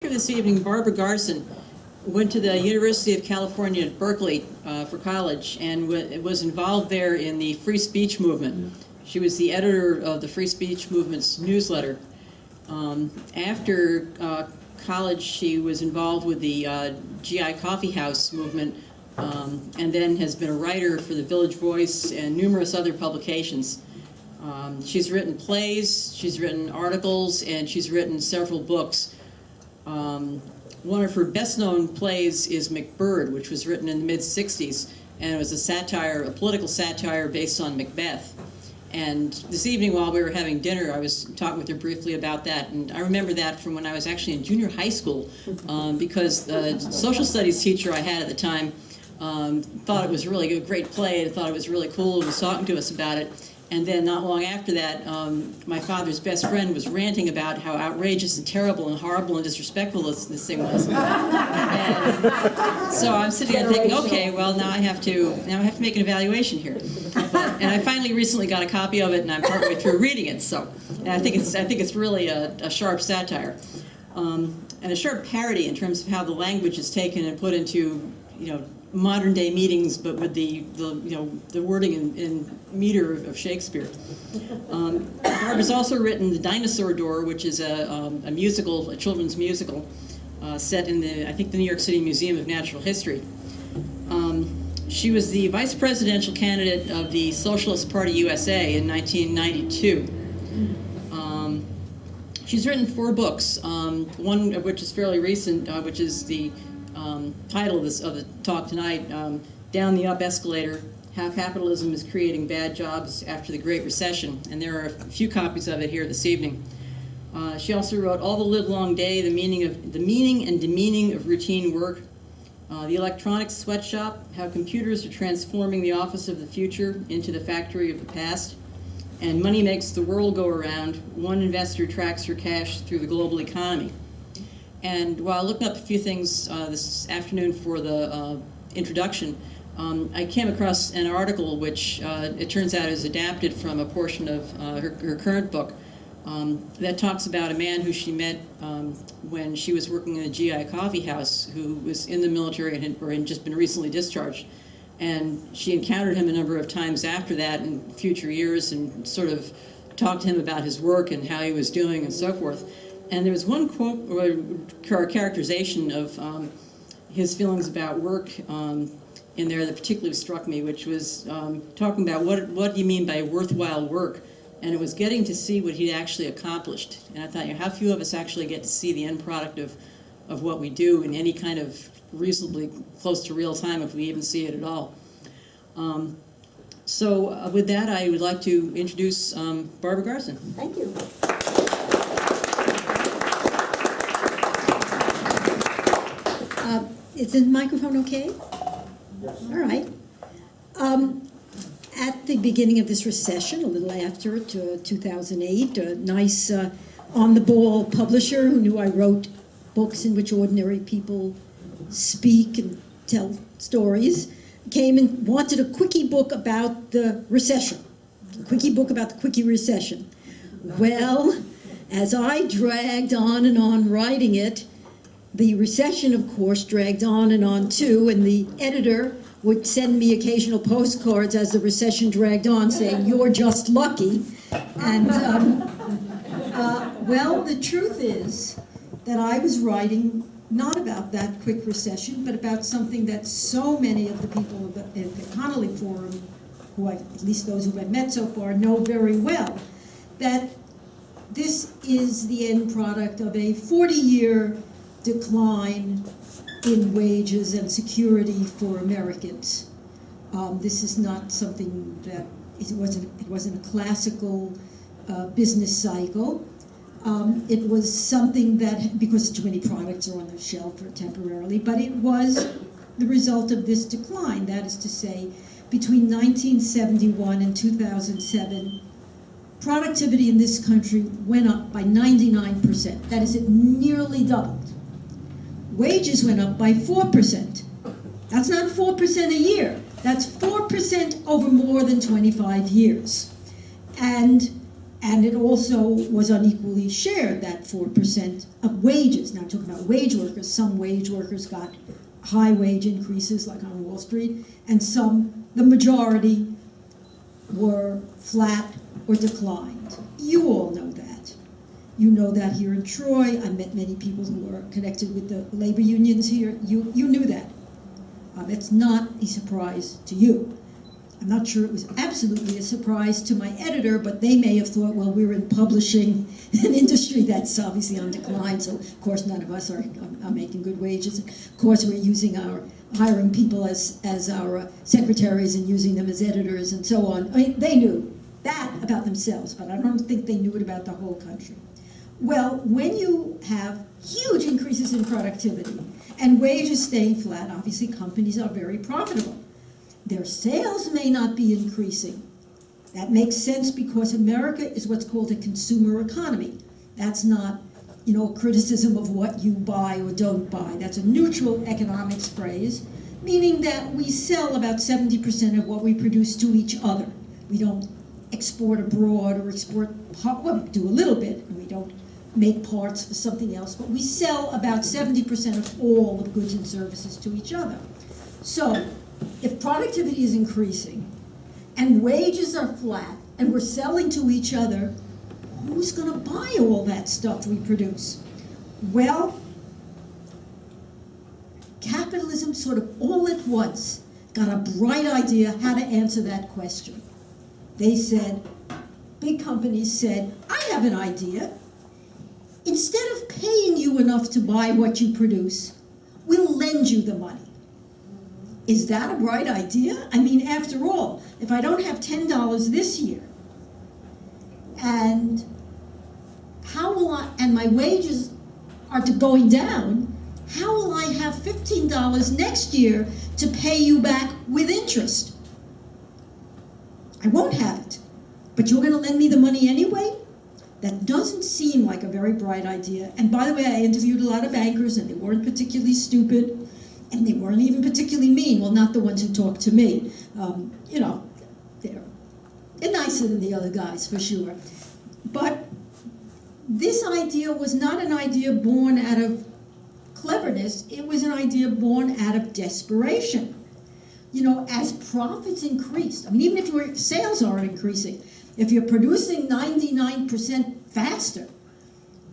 This evening, Barbara Garson went to the University of California at Berkeley for college and was involved there in the free speech movement. She was the editor of the free speech movement's newsletter. After college, she was involved with the GI Coffee House movement and then has been a writer for the Village Voice and numerous other publications. She's written plays, she's written articles, and she's written several books. One of her best-known plays is Macbird, which was written in the mid-'60s, and it was a satire, a political satire based on Macbeth. And this evening while we were having dinner, I was talking with her briefly about that, and I remember that from when I was actually in junior high school, because the social studies teacher I had at the time thought it was really a great play, and thought it was really cool, and was talking to us about it. And then not long after that, my father's best friend was ranting about how outrageous and terrible and horrible and disrespectful this thing was. And so I'm sitting there thinking, okay, well now I have to make an evaluation here. And I finally recently got a copy of it, and I'm partway through reading it. So, and I think it's really a sharp satire, and a sharp parody in terms of how the language is taken and put into modern day meetings, but with the wording and meter of Shakespeare. Barbara's also written The Dinosaur Door, which is a musical, a children's musical, set in I think the New York City Museum of Natural History. She was the vice presidential candidate of the Socialist Party USA in 1992. She's written 4 books, one of which is fairly recent, which is the title of the talk tonight, Down the Up Escalator, How Capitalism is Creating Bad Jobs After the Great Recession, and there are a few copies of it here this evening. She also wrote All the Livelong Day, the meaning and demeaning of routine work, The Electronic Sweatshop, How Computers are Transforming the Office of the Future into the Factory of the Past, and Money Makes the World Go Around, One Investor Tracks Her Cash Through the Global Economy. And while looking up a few things this afternoon for the introduction, I came across an article which it turns out is adapted from a portion of her current book that talks about a man who she met when she was working in a GI Coffee House, who was in the military and had just been recently discharged. And she encountered him a number of times after that in future years and sort of talked to him about his work and how he was doing and so forth. And there was one quote or characterization of his feelings about work in there that particularly struck me, which was talking about what do you mean by worthwhile work? And it was getting to see what he'd actually accomplished. And I thought, how few of us actually get to see the end product of what we do in any kind of reasonably close to real time, if we even see it at all. So with that, I would like to introduce Barbara Garson. Thank you. Is the microphone okay? Yes. All right. At the beginning of this recession, a little after it, 2008, a nice on-the-ball publisher who knew I wrote books in which ordinary people speak and tell stories, came and wanted a quickie book about the recession, a quickie book about the quickie recession. Well, as I dragged on and on writing it, the recession, of course, dragged on and on too, and the editor would send me occasional postcards as the recession dragged on saying, "You're just lucky." And, well, the truth is that I was writing not about that quick recession, but about something that so many of the people at the Connolly Forum, at least those who I've met so far, know very well, that this is the end product of a 40-year decline in wages and security for Americans. This is not something that it wasn't a classical business cycle. It was something that, because too many products are on the shelf temporarily, but it was the result of this decline. That is to say, between 1971 and 2007, productivity in this country went up by 99%. That is, it nearly doubled. Wages went up by 4%. That's not 4% a year. That's 4% over more than 25 years. And And it also was unequally shared, that 4% of wages. Now, talking about wage workers, some wage workers got high wage increases, like on Wall Street, and some, the majority, were flat or declined. You all know that. You know that here in Troy. I met many people who are connected with the labor unions here. You knew that. It's not a surprise to you. I'm not sure it was absolutely a surprise to my editor, but they may have thought, well, we're in publishing, an industry that's obviously on decline, so of course none of us are making good wages. Of course we're hiring people as our secretaries and using them as editors and so on. I mean, they knew that about themselves, but I don't think they knew it about the whole country. Well, when you have huge increases in productivity and wages staying flat, obviously companies are very profitable. Their sales may not be increasing. That makes sense because America is what's called a consumer economy. That's not, a criticism of what you buy or don't buy. That's a neutral economics phrase, meaning that we sell about 70% of what we produce to each other. We don't export abroad or export, well, we do a little bit, and we don't make parts for something else, but we sell about 70% of all the goods and services to each other. So, if productivity is increasing and wages are flat and we're selling to each other, who's going to buy all that stuff we produce? Well, capitalism sort of all at once got a bright idea how to answer that question. They said, big companies said, I have an idea. Instead of paying you enough to buy what you produce, we'll lend you the money. Is that a bright idea? I mean, after all, if I don't have $10 this year, and my wages are going down, how will I have $15 next year to pay you back with interest? I won't have it. But you're going to lend me the money anyway? That doesn't seem like a very bright idea. And by the way, I interviewed a lot of bankers, and they weren't particularly stupid. And they weren't even particularly mean. Well, not the ones who talked to me. They're nicer than the other guys, for sure. But this idea was not an idea born out of cleverness. It was an idea born out of desperation. As profits increased, I mean, even if your sales aren't increasing, if you're producing 99% faster,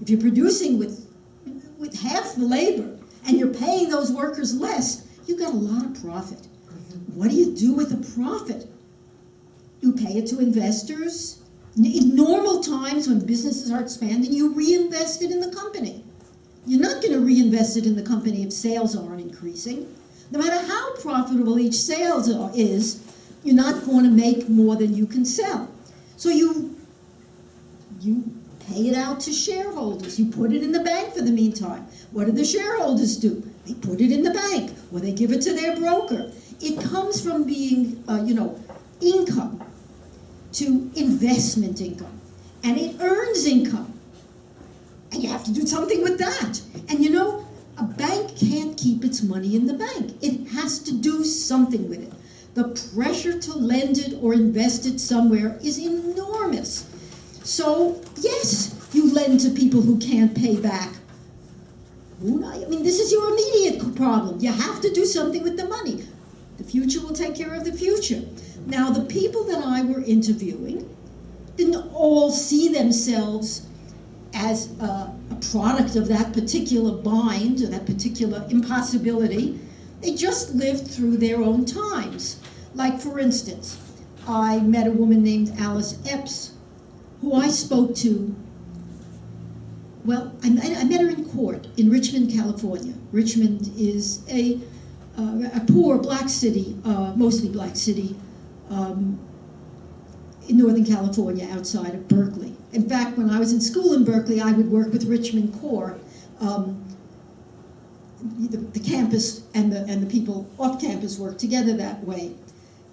if you're producing with half the labor, and you're paying those workers less, you got a lot of profit. What do you do with the profit? You pay it to investors. In normal times when businesses are expanding, you reinvest it in the company. You're not going to reinvest it in the company if sales aren't increasing. No matter how profitable each sales is, you're not going to make more than you can sell. So you pay it out to shareholders. You put it in the bank for the meantime. What do the shareholders do? They put it in the bank, or they give it to their broker. It comes from being, income to investment income. And it earns income. And you have to do something with that. And a bank can't keep its money in the bank. It has to do something with it. The pressure to lend it or invest it somewhere is enormous. So, yes, you lend to people who can't pay back. I mean, this is your immediate problem. You have to do something with the money. The future will take care of the future. Now, the people that I were interviewing didn't all see themselves as a product of that particular bind or that particular impossibility. They just lived through their own times. Like, for instance, I met a woman named Alice Epps, who I spoke to. Well, I met her in court in Richmond, California. Richmond is a poor black city, mostly black city, in Northern California, outside of Berkeley. In fact, when I was in school in Berkeley, I would work with Richmond Core. The campus and the people off campus work together that way.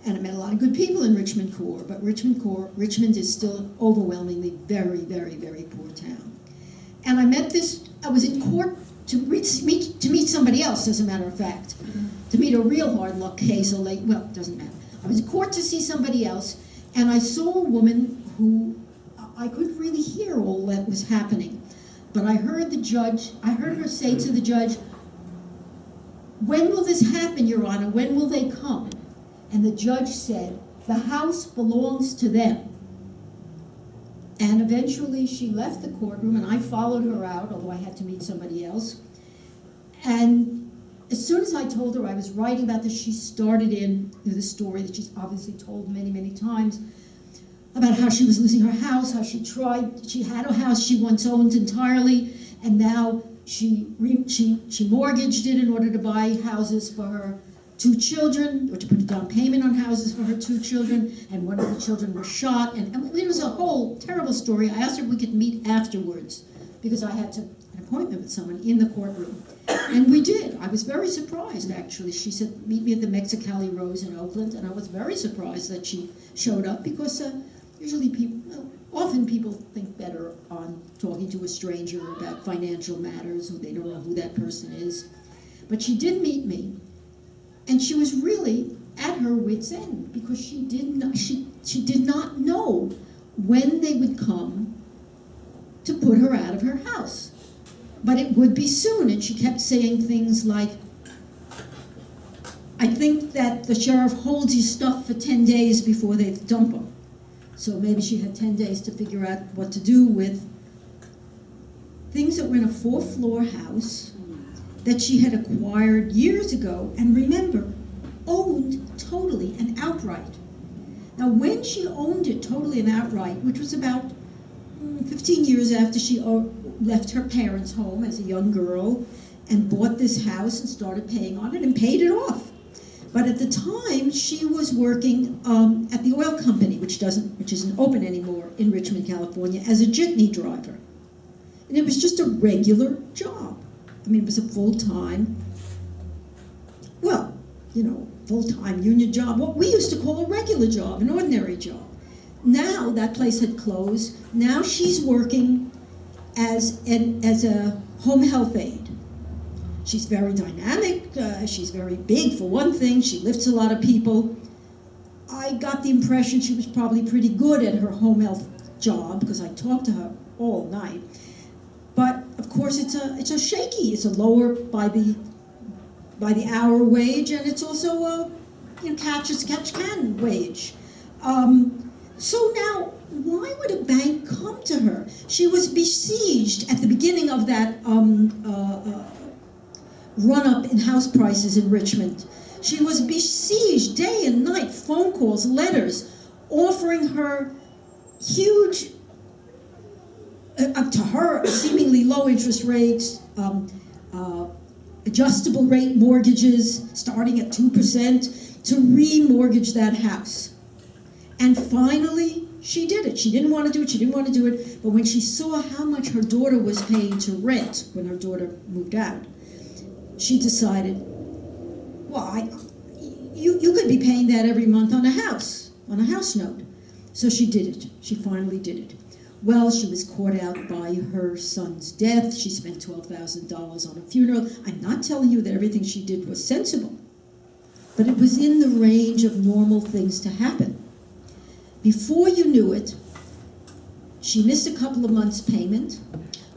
And I met a lot of good people in Richmond Core, but Richmond is still an overwhelmingly very, very, very poor town. And I was in court to meet somebody else, as a matter of fact, to meet a real hard luck case, it doesn't matter. I was in court to see somebody else, and I saw a woman who I couldn't really hear all that was happening. But I heard her say to the judge, "When will this happen, Your Honor? When will they come?" And the judge said, "The house belongs to them." And eventually she left the courtroom, and I followed her out, although I had to meet somebody else. And as soon as I told her I was writing about this, she started in the story that she's obviously told many, many times, about how she was losing her house, how she had a house she once owned entirely, and now she mortgaged it in order to buy houses for her 2 children, or to put a down payment on houses for her 2 children, and one of the children was shot, and it was a whole terrible story. I asked her if we could meet afterwards, because I had an appointment with someone in the courtroom, and we did. I was very surprised, actually. She said, "Meet me at the Mexicali Rose in Oakland," and I was very surprised that she showed up, because usually often people think better on talking to a stranger about financial matters, or they don't know who that person is. But she did meet me. And she was really at her wit's end, because she did not know when they would come to put her out of her house. But it would be soon, and she kept saying things like, "I think that the sheriff holds his stuff for 10 days before they dump him." So maybe she had 10 days to figure out what to do with things that were in a 4-floor house that she had acquired years ago, and remember, owned totally and outright. Now, when she owned it totally and outright, which was about 15 years after she left her parents' home as a young girl and bought this house and started paying on it and paid it off. But at the time, she was working at the oil company, which isn't open anymore in Richmond, California, as a jitney driver. And it was just a regular job. I mean, it was a full-time, full-time union job, what we used to call a regular job, an ordinary job. Now that place had closed. Now she's working as a home health aide. She's very dynamic. She's very big, for one thing. She lifts a lot of people. I got the impression she was probably pretty good at her home health job, because I talked to her all night. But of course, it's a shaky. It's a lower by the hour wage, and it's also a catch can wage. So now, why would a bank come to her? She was besieged at the beginning of that run-up in house prices in Richmond. She was besieged day and night, phone calls, letters, offering her huge, up to her, seemingly low interest rates, adjustable rate mortgages starting at 2% to remortgage that house. And finally, she did it. She didn't want to do it, but when she saw how much her daughter was paying to rent when her daughter moved out, she decided, well, you could be paying that every month on a house note. So she did it. She finally did it. Well, she was caught out by her son's death. She spent $12,000 on a funeral. I'm not telling you that everything she did was sensible, but it was in the range of normal things to happen. Before you knew it, she missed a couple of months' payment.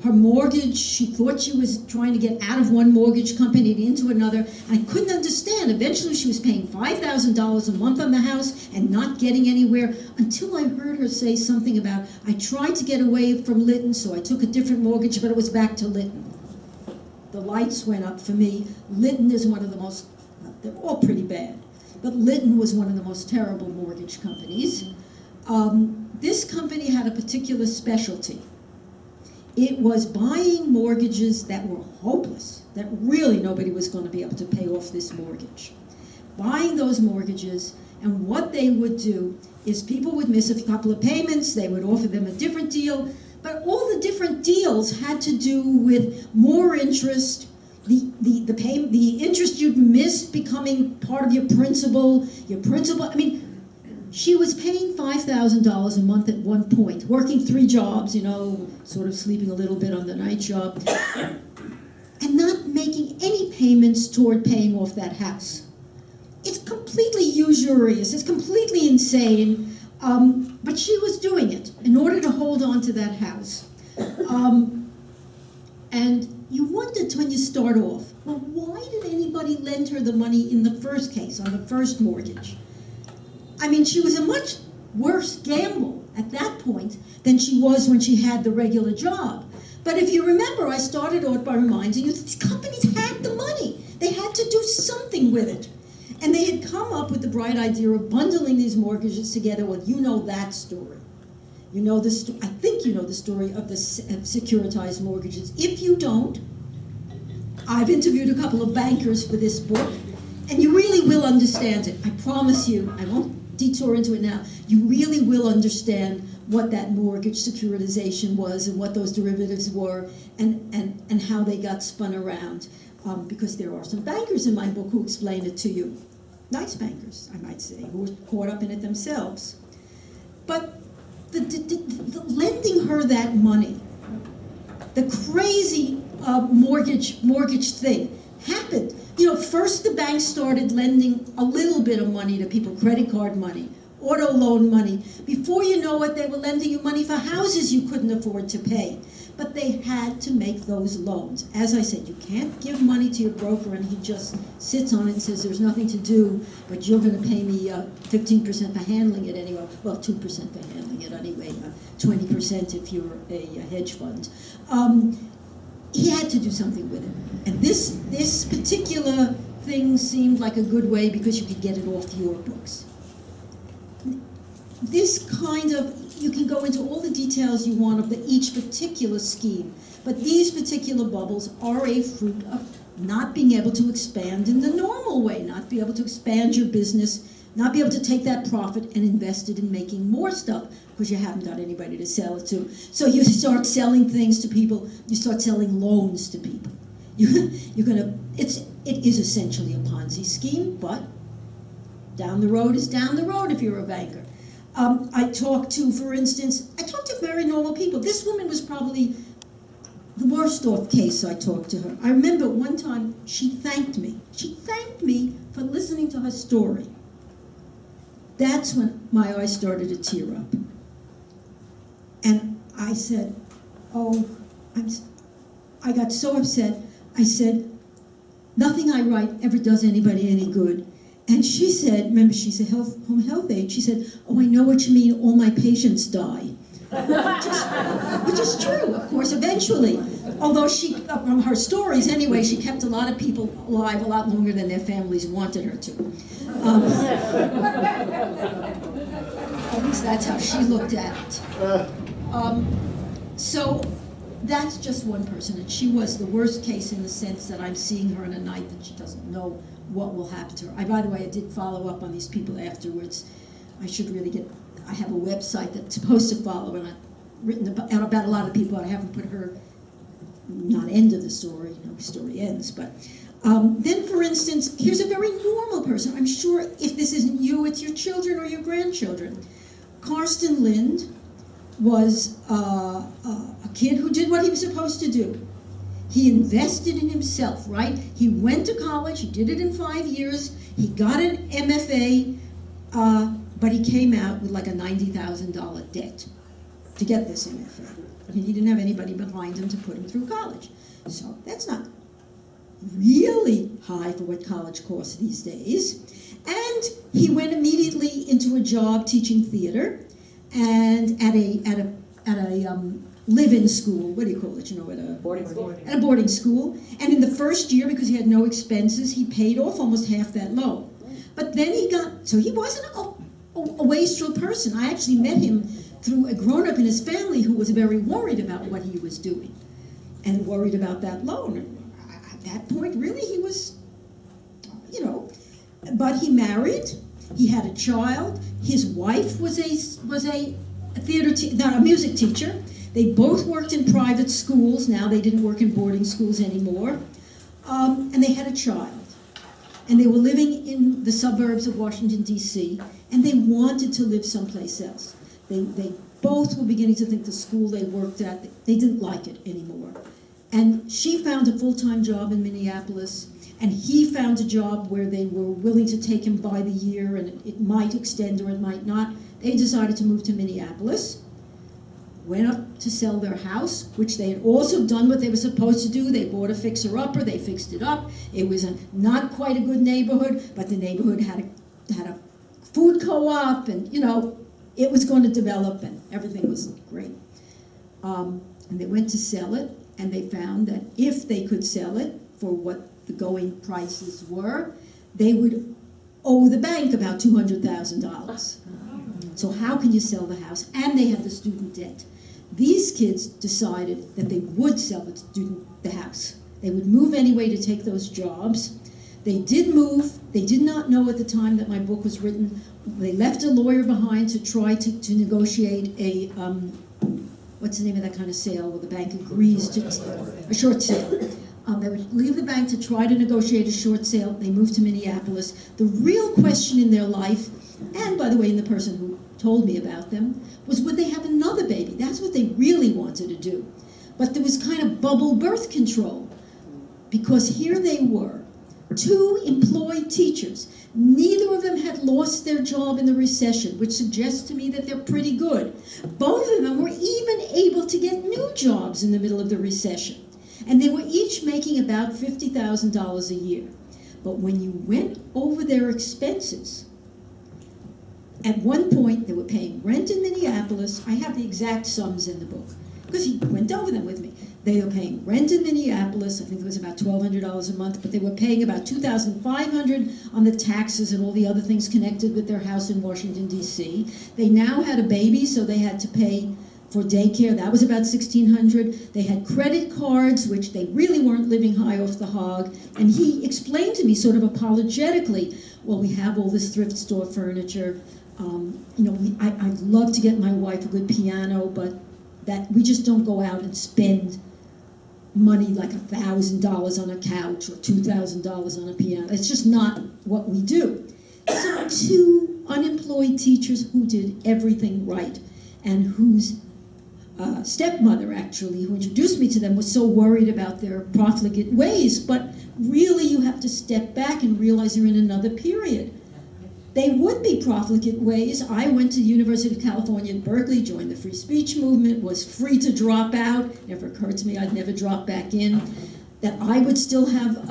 Her mortgage, she thought she was trying to get out of one mortgage company and into another. I couldn't understand. Eventually, she was paying $5,000 a month on the house and not getting anywhere, until I heard her say something about, I tried to get away from Lytton, so I took a different mortgage, but it was back to Lytton. The lights went up for me. Lytton is one of the most, they're all pretty bad, but Lytton was one of the most terrible mortgage companies. This company had a particular specialty. It was buying mortgages that were hopeless, that really nobody was going to be able to pay off this mortgage. Buying those mortgages, and what they would do is people would miss a couple of payments, they would offer them a different deal, but all the different deals had to do with more interest, the interest you'd missed becoming part of your principal, I mean, she was paying $5,000 a month at one point, working 3 jobs, sort of sleeping a little bit on the night job, and not making any payments toward paying off that house. It's completely usurious. It's completely insane. But she was doing it in order to hold on to that house. And you wondered when you start off, well, why did anybody lend her the money in the first case, on the first mortgage? I mean, she was a much worse gamble at that point than she was when she had the regular job. But if you remember, I started out by reminding you that these companies had the money. They had to do something with it. And they had come up with the bright idea of bundling these mortgages together. Well, you know that story. You know the I think you know the story of the securitized mortgages. If you don't, I've interviewed a couple of bankers for this book, and you really will understand it. I promise you, I won't detour into it now. You really will understand what that mortgage securitization was and what those derivatives were and how they got spun around. Because there are some bankers in my book who explain it to you. Nice bankers, I might say, who were caught up in it themselves. But the lending her that money, the crazy mortgage thing happened. You know, first the bank started lending a little bit of money to people, credit card money, auto loan money. Before you know it, they were lending you money for houses you couldn't afford to pay. But they had to make those loans. As I said, you can't give money to your broker and he just sits on it and says there's nothing to do, but you're going to pay me 15% for handling it anyway. Well, 2% for handling it anyway, 20% if you're a hedge fund. He had to do something with it. And this particular thing seemed like a good way because you could get it off your books. This kind of, you can go into all the details you want of each particular scheme, but these particular bubbles are a fruit of not being able to expand in the normal way, not be able to expand your business, not be able to take that profit and invest it in making more stuff because you haven't got anybody to sell it to. So you start selling things to people, you start selling loans to people. It is essentially a Ponzi scheme, but down the road is down the road if you're a banker. I talked to very normal people. This woman was probably the worst off case I talked to her. I remember one time she thanked me. She thanked me for listening to her story. That's when my eyes started to tear up. And I said, I got so upset. I said, nothing I write ever does anybody any good. And she said, remember she's a home health aide, she said, oh, I know what you mean, all my patients die. Which is true, of course, eventually. Although she, from her stories anyway, she kept a lot of people alive a lot longer than their families wanted her to. At least that's how she looked at it. So that's just one person, and she was the worst case in the sense that I'm seeing her in a night that she doesn't know what will happen to her. By the way, I did follow up on these people afterwards. I should really I have a website that's supposed to follow, and I've written about a lot of people. I haven't put her, not end of the story, no story ends, but then for instance, here's a very normal person. I'm sure if this isn't you, it's your children or your grandchildren. Karsten Lind was a kid who did what he was supposed to do. He invested in himself, right? He went to college, he did it in 5 years, he got an MFA, but he came out with like a $90,000 debt to get this MFA. I mean, he didn't have anybody behind him to put him through college. So that's not really high for what college costs these days. And he went immediately into a job teaching theater and at a live-in school. What do you call it? You know, at a boarding school. At a boarding school. And in the first year, because he had no expenses, he paid off almost half that loan. But then he wasn't a wastrel person. I actually met him through a grown-up in his family who was very worried about what he was doing and worried about that loan. At that point, really, he was, but he married, he had a child, his wife was a music teacher. They both worked in private schools. Now they didn't work in boarding schools anymore. And they had a child. And they were living in the suburbs of Washington, D.C., and they wanted to live someplace else. They both were beginning to think the school they worked at, they didn't like it anymore. And she found a full-time job in Minneapolis, and he found a job where they were willing to take him by the year, and it might extend or it might not. They decided to move to Minneapolis, went up to sell their house, which they had also done what they were supposed to do. They bought a fixer-upper, they fixed it up. It was not quite a good neighborhood, but the neighborhood had a food co-op, and it was going to develop, and everything was great. And they went to sell it, and they found that if they could sell it for what the going prices were, they would owe the bank about $200,000. So how can you sell the house? And they had the student debt. These kids decided that they would sell the house. They would move anyway to take those jobs. They did move. They did not know at the time that my book was written. They left a lawyer behind to try to negotiate a, what's the name of that kind of sale where the bank agrees to, a short sale. They would leave the bank to try to negotiate a short sale. They moved to Minneapolis. The real question in their life, and by the way, in the person who told me about them, was would they have another baby? That's what they really wanted to do. But there was kind of bubble birth control, because here they were, two employed teachers. Neither of them had lost their job in the recession, which suggests to me that they're pretty good. Both of them were even able to get new jobs in the middle of the recession. And they were each making about $50,000 a year. But when you went over their expenses, at one point they were paying rent in Minneapolis. I have the exact sums in the book, because he went over them with me. They were paying rent in Minneapolis. I think it was about $1,200 a month, but they were paying about $2,500 on the taxes and all the other things connected with their house in Washington, D.C. They now had a baby, so they had to pay for daycare. That was about $1,600. They had credit cards, which they really weren't living high off the hog. And he explained to me sort of apologetically, well, we have all this thrift store furniture. I'd love to get my wife a good piano, but that we just don't go out and spend money like $1,000 on a couch or $2,000 on a piano. It's just not what we do. So two unemployed teachers who did everything right, and whose stepmother, actually, who introduced me to them, was so worried about their profligate ways. But really, you have to step back and realize you're in another period. They would be profligate ways. I went to the University of California at Berkeley, joined the free speech movement, was free to drop out. Never occurred to me I'd never drop back in. That I would still have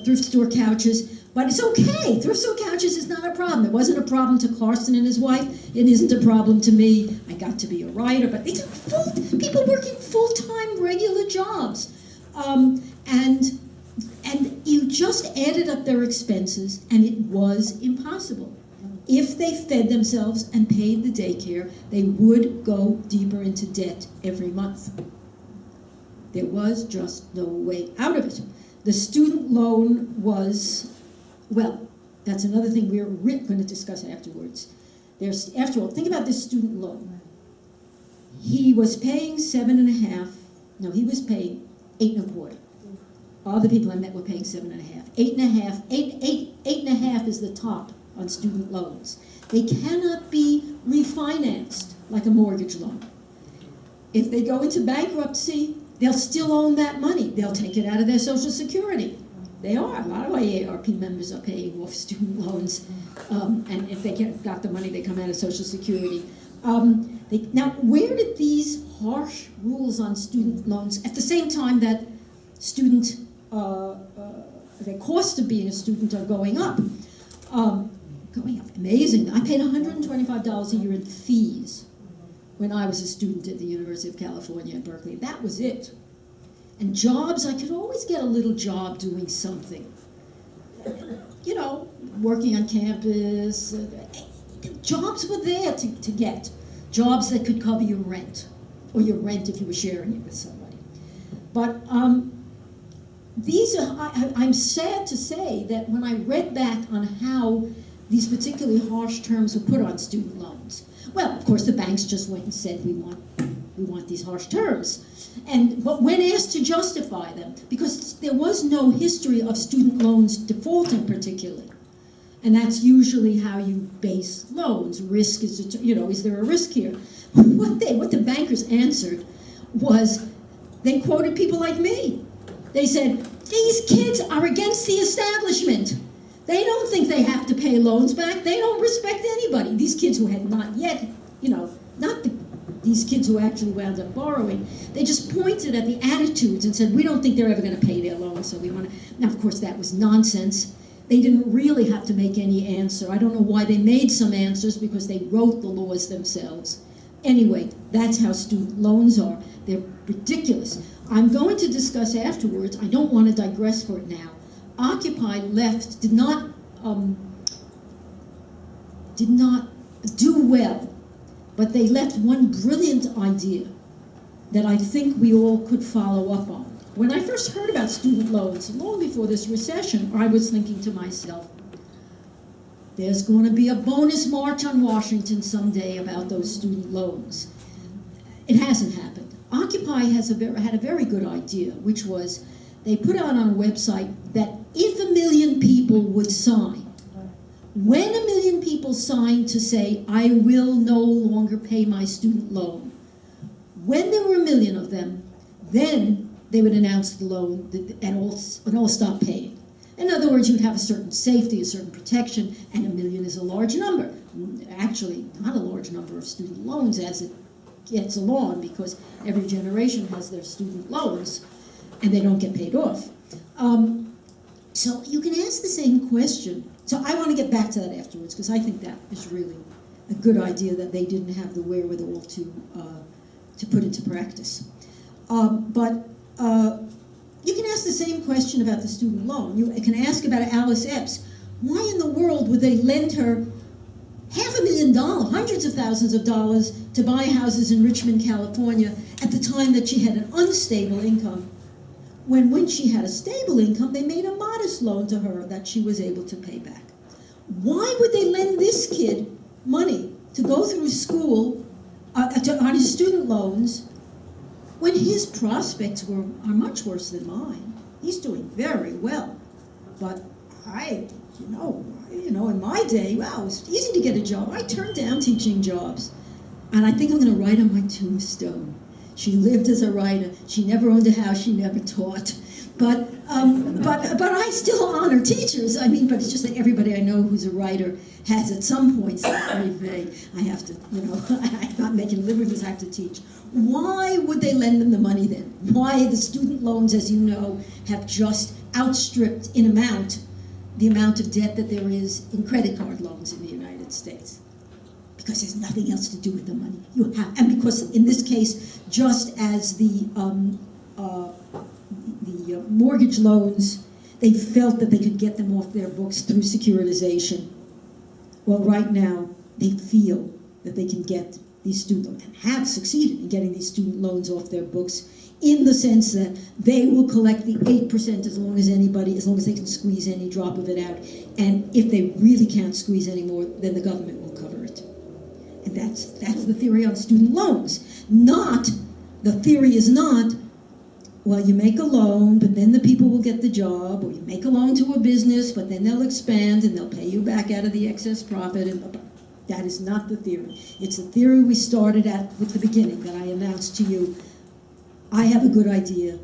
thrift store couches. But it's okay. Thrift store couches is not a problem. It wasn't a problem to Garson and his wife. It isn't a problem to me. I got to be a writer, but these are people working full-time, regular jobs. And you just added up their expenses, and it was impossible. If they fed themselves and paid the daycare, they would go deeper into debt every month. There was just no way out of it. The student loan was, well, that's another thing we're going to discuss afterwards. After all, think about this student loan. He was paying he was paying 8.25. All the people I met were paying 7.5. 8.5 is the top on student loans. They cannot be refinanced like a mortgage loan. If they go into bankruptcy, they'll still own that money. They'll take it out of their Social Security. They are. A lot of AARP members are paying off student loans. And if they got the money, they come out of Social Security. Now, where did these harsh rules on student loans, at the same time that the cost of being a student are going up? Amazing. I paid $125 a year in fees when I was a student at the University of California at Berkeley. That was it. And jobs, I could always get a little job doing something. Working on campus. Jobs were there to get. Jobs that could cover your rent, or your rent if you were sharing it with somebody. But I'm sad to say that when I read back on how these particularly harsh terms were put on student loans, well, of course, the banks just went and said, we want these harsh terms. But when asked to justify them, because there was no history of student loans defaulting particularly, and that's usually how you base loans. Risk is, is there a risk here? What the bankers answered was, they quoted people like me. They said, these kids are against the establishment. They don't think they have to pay loans back. They don't respect anybody. These kids who had not yet, these kids who actually wound up borrowing, they just pointed at the attitudes and said, we don't think they're ever going to pay their loans, so we want to. Now, of course, that was nonsense. They didn't really have to make any answer. I don't know why they made some answers, because they wrote the laws themselves. Anyway, that's how student loans are. They're ridiculous. I'm going to discuss afterwards. I don't want to digress for it now. Occupy left, did not do well, but they left one brilliant idea that I think we all could follow up on. When I first heard about student loans, long before this recession, I was thinking to myself, there's going to be a bonus march on Washington someday about those student loans. It hasn't happened. Occupy had a very good idea, which was they put out on a website that if 1 million people would sign, when 1 million people signed to say, I will no longer pay my student loan, when there were 1 million of them, then they would announce the loan and all stop paying. In other words, you'd have a certain safety, a certain protection, and 1 million is a large number. Actually, not a large number of student loans as it gets along, because every generation has their student loans, and they don't get paid off. So you can ask the same question. So I want to get back to that afterwards, because I think that is really a good idea that they didn't have the wherewithal to put into practice. You can ask the same question about the student loan. You can ask about Alice Epps. Why in the world would they lend her $500,000, hundreds of thousands of dollars, to buy houses in Richmond, California, at the time that she had an unstable income? When she had a stable income, they made a modest loan to her that she was able to pay back. Why would they lend this kid money to go through school on his student loans when his prospects are much worse than mine? He's doing very well. But in my day, wow, it was easy to get a job. I turned down teaching jobs. And I think I'm going to write on my tombstone, she lived as a writer. She never owned a house. She never taught. But I still honor teachers. I mean, but it's just that everybody I know who's a writer has at some point said, very vague, I have to, I'm not making a living because I have to teach. Why would they lend them the money then? Why the student loans, as you know, have just outstripped in amount the amount of debt that there is in credit card loans in the United States? Because there's nothing else to do with the money you have, and because in this case, just as the mortgage loans, they felt that they could get them off their books through securitization. Well, right now they feel that they can get these student loans, and have succeeded in getting these student loans off their books, in the sense that they will collect the 8% as long as they can squeeze any drop of it out, and if they really can't squeeze any more, then the government will cover it. And that's the theory on student loans. The theory is not, well, you make a loan, but then the people will get the job, or you make a loan to a business, but then they'll expand and they'll pay you back out of the excess profit. And that is not the theory. It's the theory we started at with the beginning, that I announced to you. I have a good idea.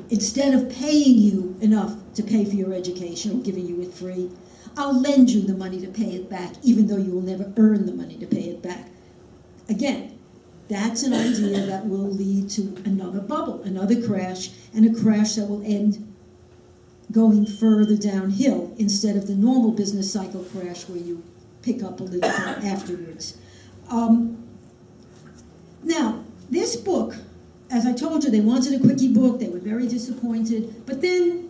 Instead of paying you enough to pay for your education or giving you it free, I'll lend you the money to pay it back, even though you will never earn the money to pay it back. Again, that's an idea that will lead to another bubble, another crash, and a crash that will end going further downhill instead of the normal business cycle crash where you pick up a little bit afterwards. Now, this book, as I told you, they wanted a quickie book. They were very disappointed. But then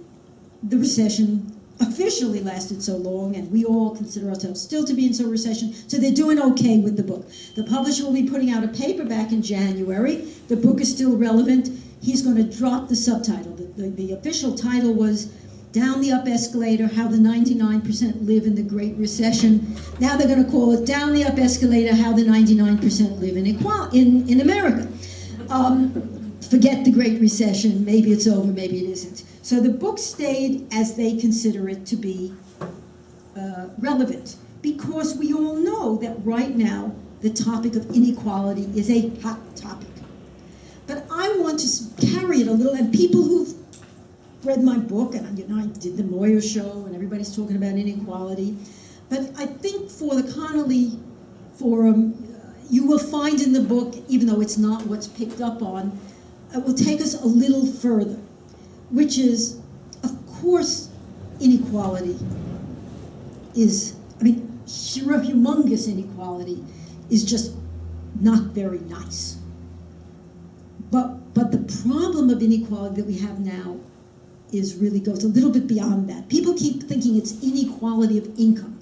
the recession officially lasted so long, and we all consider ourselves still to be in some recession, so they're doing okay with the book. The publisher will be putting out a paperback in January. The book is still relevant. He's going to drop the subtitle. The official title was Down the Up Escalator, How the 99% Live in the Great Recession. Now they're going to call it Down the Up Escalator, How the 99% Live in America. Forget the Great Recession. Maybe it's over, maybe it isn't. So the book stayed as they consider it to be relevant, because we all know that right now the topic of inequality is a hot topic. But I want to carry it a little, and people who've read my book, and I did the Moyers show, and everybody's talking about inequality. But I think for the Connolly Forum, you will find in the book, even though it's not what's picked up on, it will take us a little further, which is, of course, inequality is, humongous inequality is just not very nice. But the problem of inequality that we have now really goes a little bit beyond that. People keep thinking it's inequality of income.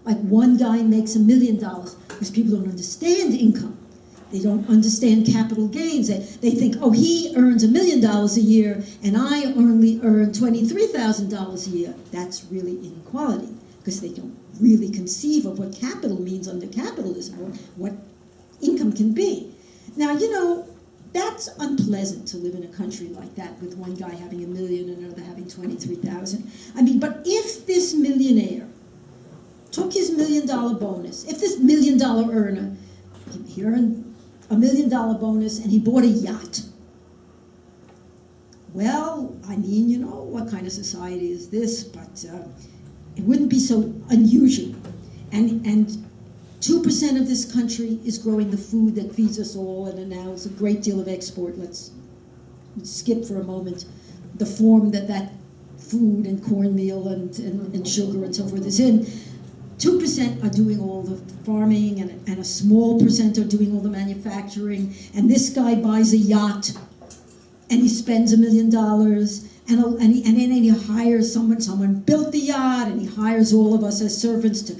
Like one guy makes $1 million, because people don't understand income. They don't understand capital gains. They think, oh, he earns $1 million a year, and I only earn $23,000 a year. That's really inequality, because they don't really conceive of what capital means under capitalism, or what income can be. Now, that's unpleasant to live in a country like that, with one guy having $1 million and another having 23,000. But if this millionaire took his $1 million bonus, if this $1 million earner, he earned a $1 million bonus and he bought a yacht, well, what kind of society is this? But it wouldn't be so unusual. And 2% of this country is growing the food that feeds us all, and now it's a great deal of export. Let's skip for a moment the form that food and cornmeal and sugar and so forth is in. 2% are doing all the farming, and a small percent are doing all the manufacturing. And this guy buys a yacht, and he spends $1 million, and then he hires someone built the yacht, and he hires all of us as servants to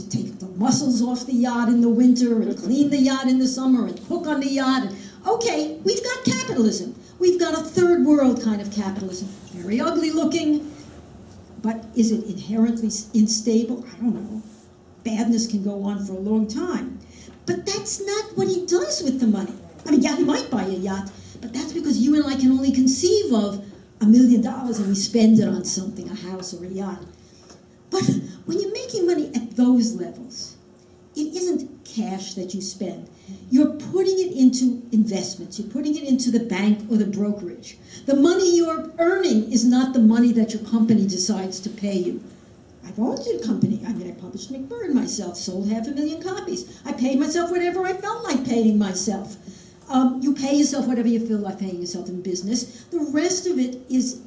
take the mussels off the yacht in the winter, and clean the yacht in the summer, and cook on the yacht. And, okay, we've got capitalism. We've got a third world kind of capitalism. Very ugly looking, but is it inherently unstable? I don't know. Badness can go on for a long time. But that's not what he does with the money. Yeah, he might buy a yacht, but that's because you and I can only conceive of $1 million and we spend it on something, a house or a yacht. But when you're making money at those levels, it isn't cash that you spend. You're putting it into investments. You're putting it into the bank or the brokerage. The money you're earning is not the money that your company decides to pay you. I've owned a company. I published Macbird myself, sold 500,000 copies. I paid myself whatever I felt like paying myself. You pay yourself whatever you feel like paying yourself in business. The rest of it is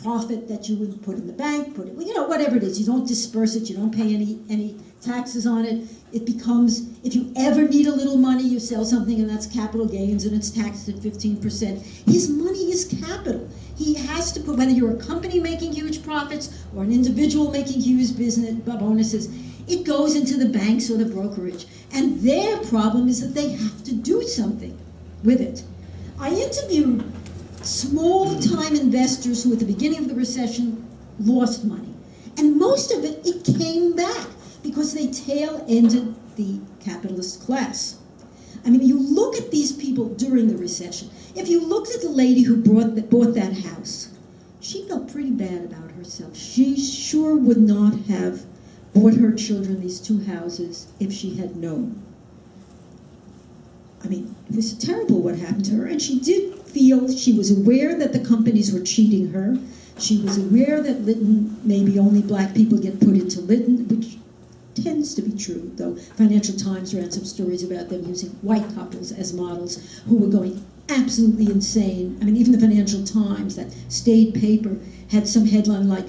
profit that you would put in the bank, whatever it is. You don't disperse it, you don't pay any taxes on it. It becomes, if you ever need a little money, you sell something and that's capital gains and it's taxed at 15%. His money is capital. He has to put, whether you're a company making huge profits or an individual making huge business bonuses, it goes into the banks or the brokerage. And their problem is that they have to do something with it. I interviewed small-time investors who at the beginning of the recession lost money. And most of it came back because they tail-ended the capitalist class. You look at these people during the recession. If you looked at the lady who bought that house, she felt pretty bad about herself. She sure would not have bought her children these 2 houses if she had known. It was terrible what happened to her, and she did feel, she was aware that the companies were cheating her. She was aware that Lytton, maybe only black people get put into Lytton, which tends to be true, though Financial Times ran some stories about them using white couples as models who were going absolutely insane. Even the Financial Times, that staid paper, had some headline like,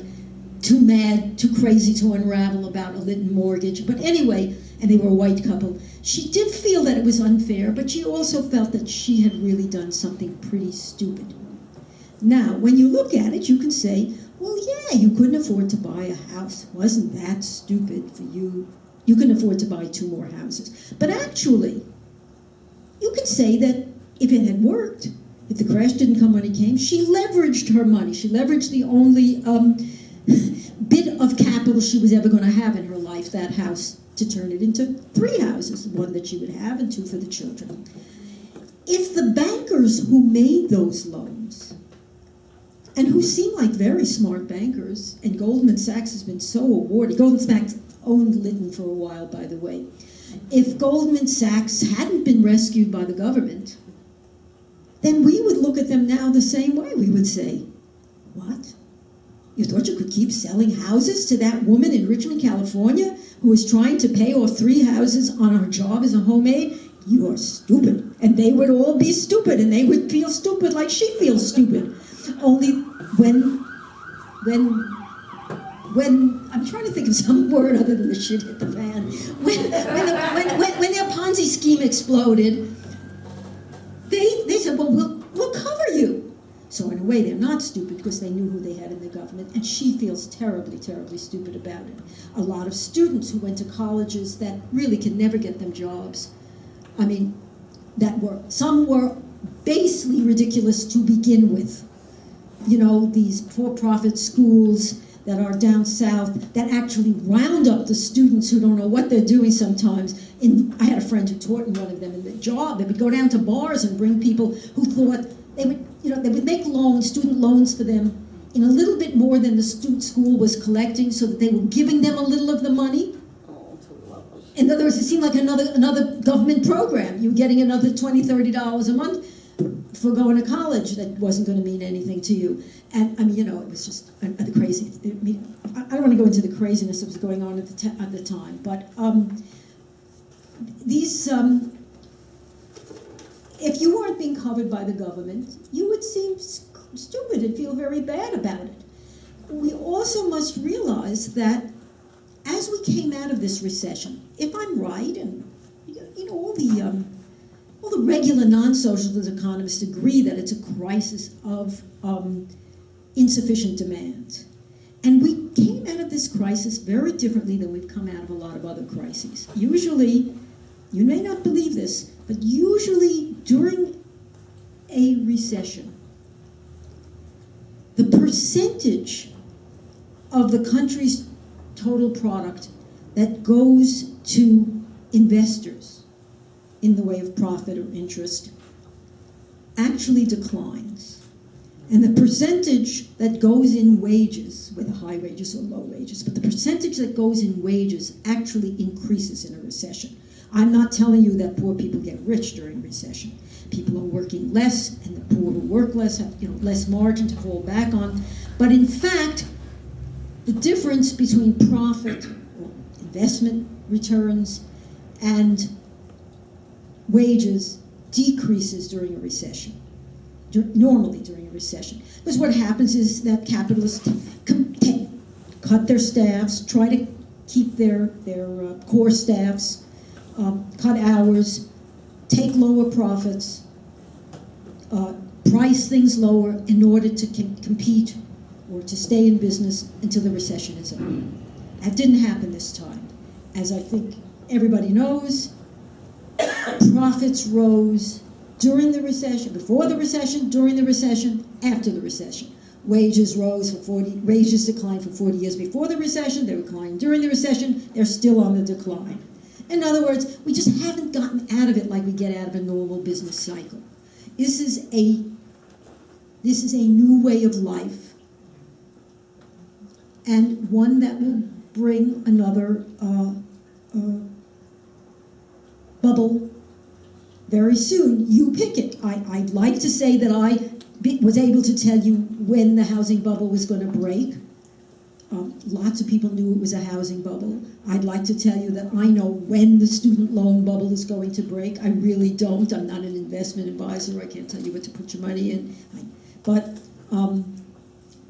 "Too mad, too crazy to unravel about a Lytton mortgage." But anyway, and they were a white couple. She did feel that it was unfair, but she also felt that she had really done something pretty stupid. Now, when you look at it, you can say, well, yeah, you couldn't afford to buy a house. Wasn't that stupid for you? You couldn't afford to buy 2 more houses. But actually, you could say that if it had worked, if the crash didn't come when it came, she leveraged her money. She leveraged the only bit of capital she was ever going to have in her life, that house, to turn it into 3 houses, 1 that she would have and 2 for the children. If the bankers who made those loans, and who seem like very smart bankers, and Goldman Sachs has been so awarded, Goldman Sachs owned Lytton for a while, by the way. If Goldman Sachs hadn't been rescued by the government, then we would look at them now the same way. We would say, What? You thought you could keep selling houses to that woman in Richmond, California, who was trying to pay off 3 houses on her job as a homemaid? You are stupid. And they would all be stupid, and they would feel stupid like she feels stupid. Only when I'm trying to think of some word other than the shit hit the fan. When their Ponzi scheme exploded, they said, well, we'll cover you. So in a way, they're not stupid because they knew who they had in the government, and she feels terribly, terribly stupid about it. A lot of students who went to colleges that really can never get them jobs, I mean, some were basely ridiculous to begin with. You know, these for-profit schools that are down south that actually round up the students who don't know what they're doing sometimes. I had a friend who taught in one of them in the job. They would go down to bars and bring people who thought they would make loans, student loans for them in a little bit more than the school was collecting, so that they were giving them a little of the money. In other words, it seemed like another government program. You were getting another $20, $30 a month for going to college that wasn't going to mean anything to you. And I mean, it was just the crazy. I mean, I don't want to go into the craziness that was going on at the time, but if you weren't being covered by the government, you would seem stupid and feel very bad about it. We also must realize that as we came out of this recession, if I'm right, and all the regular non-socialist economists agree that it's a crisis of insufficient demand. And we came out of this crisis very differently than we've come out of a lot of other crises. Usually, you may not believe this, but usually during a recession, the percentage of the country's total product that goes to investors in the way of profit or interest actually declines. And the percentage that goes in wages, whether high wages or low wages, but the percentage that goes in wages actually increases in a recession. I'm not telling you that poor people get rich during recession. People are working less, and the poor who work less have less margin to fall back on. But in fact, the difference between profit or investment returns and wages decreases during a recession, normally during a recession. Because what happens is that capitalists cut their staffs, try to keep their core staffs, cut hours, take lower profits, price things lower in order to compete or to stay in business until the recession is over. That didn't happen this time. As I think everybody knows, profits rose during the recession, before the recession, during the recession, after the recession. Wages declined for 40 years before the recession, they declined during the recession, they're still on the decline. In other words, we just haven't gotten out of it like we get out of a normal business cycle. This is a new way of life, and one that will bring another bubble very soon. You pick it. I'd like to say that I was able to tell you when the housing bubble was going to break. Lots of people knew it was a housing bubble. I'd like to tell you that I know when the student loan bubble is going to break. I really don't. I'm not an investment advisor. I can't tell you what to put your money in. But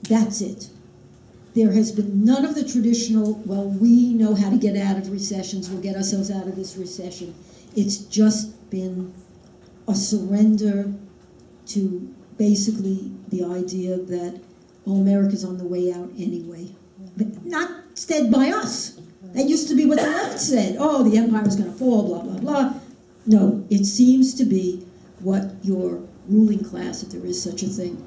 that's it. There has been none of the traditional, well, we know how to get out of recessions, we'll get ourselves out of this recession. It's just been a surrender to basically the idea that, oh, America's on the way out anyway. But not said by us. That used to be what the left said. Oh, the empire's going to fall, blah, blah, blah. No, it seems to be what your ruling class, if there is such a thing,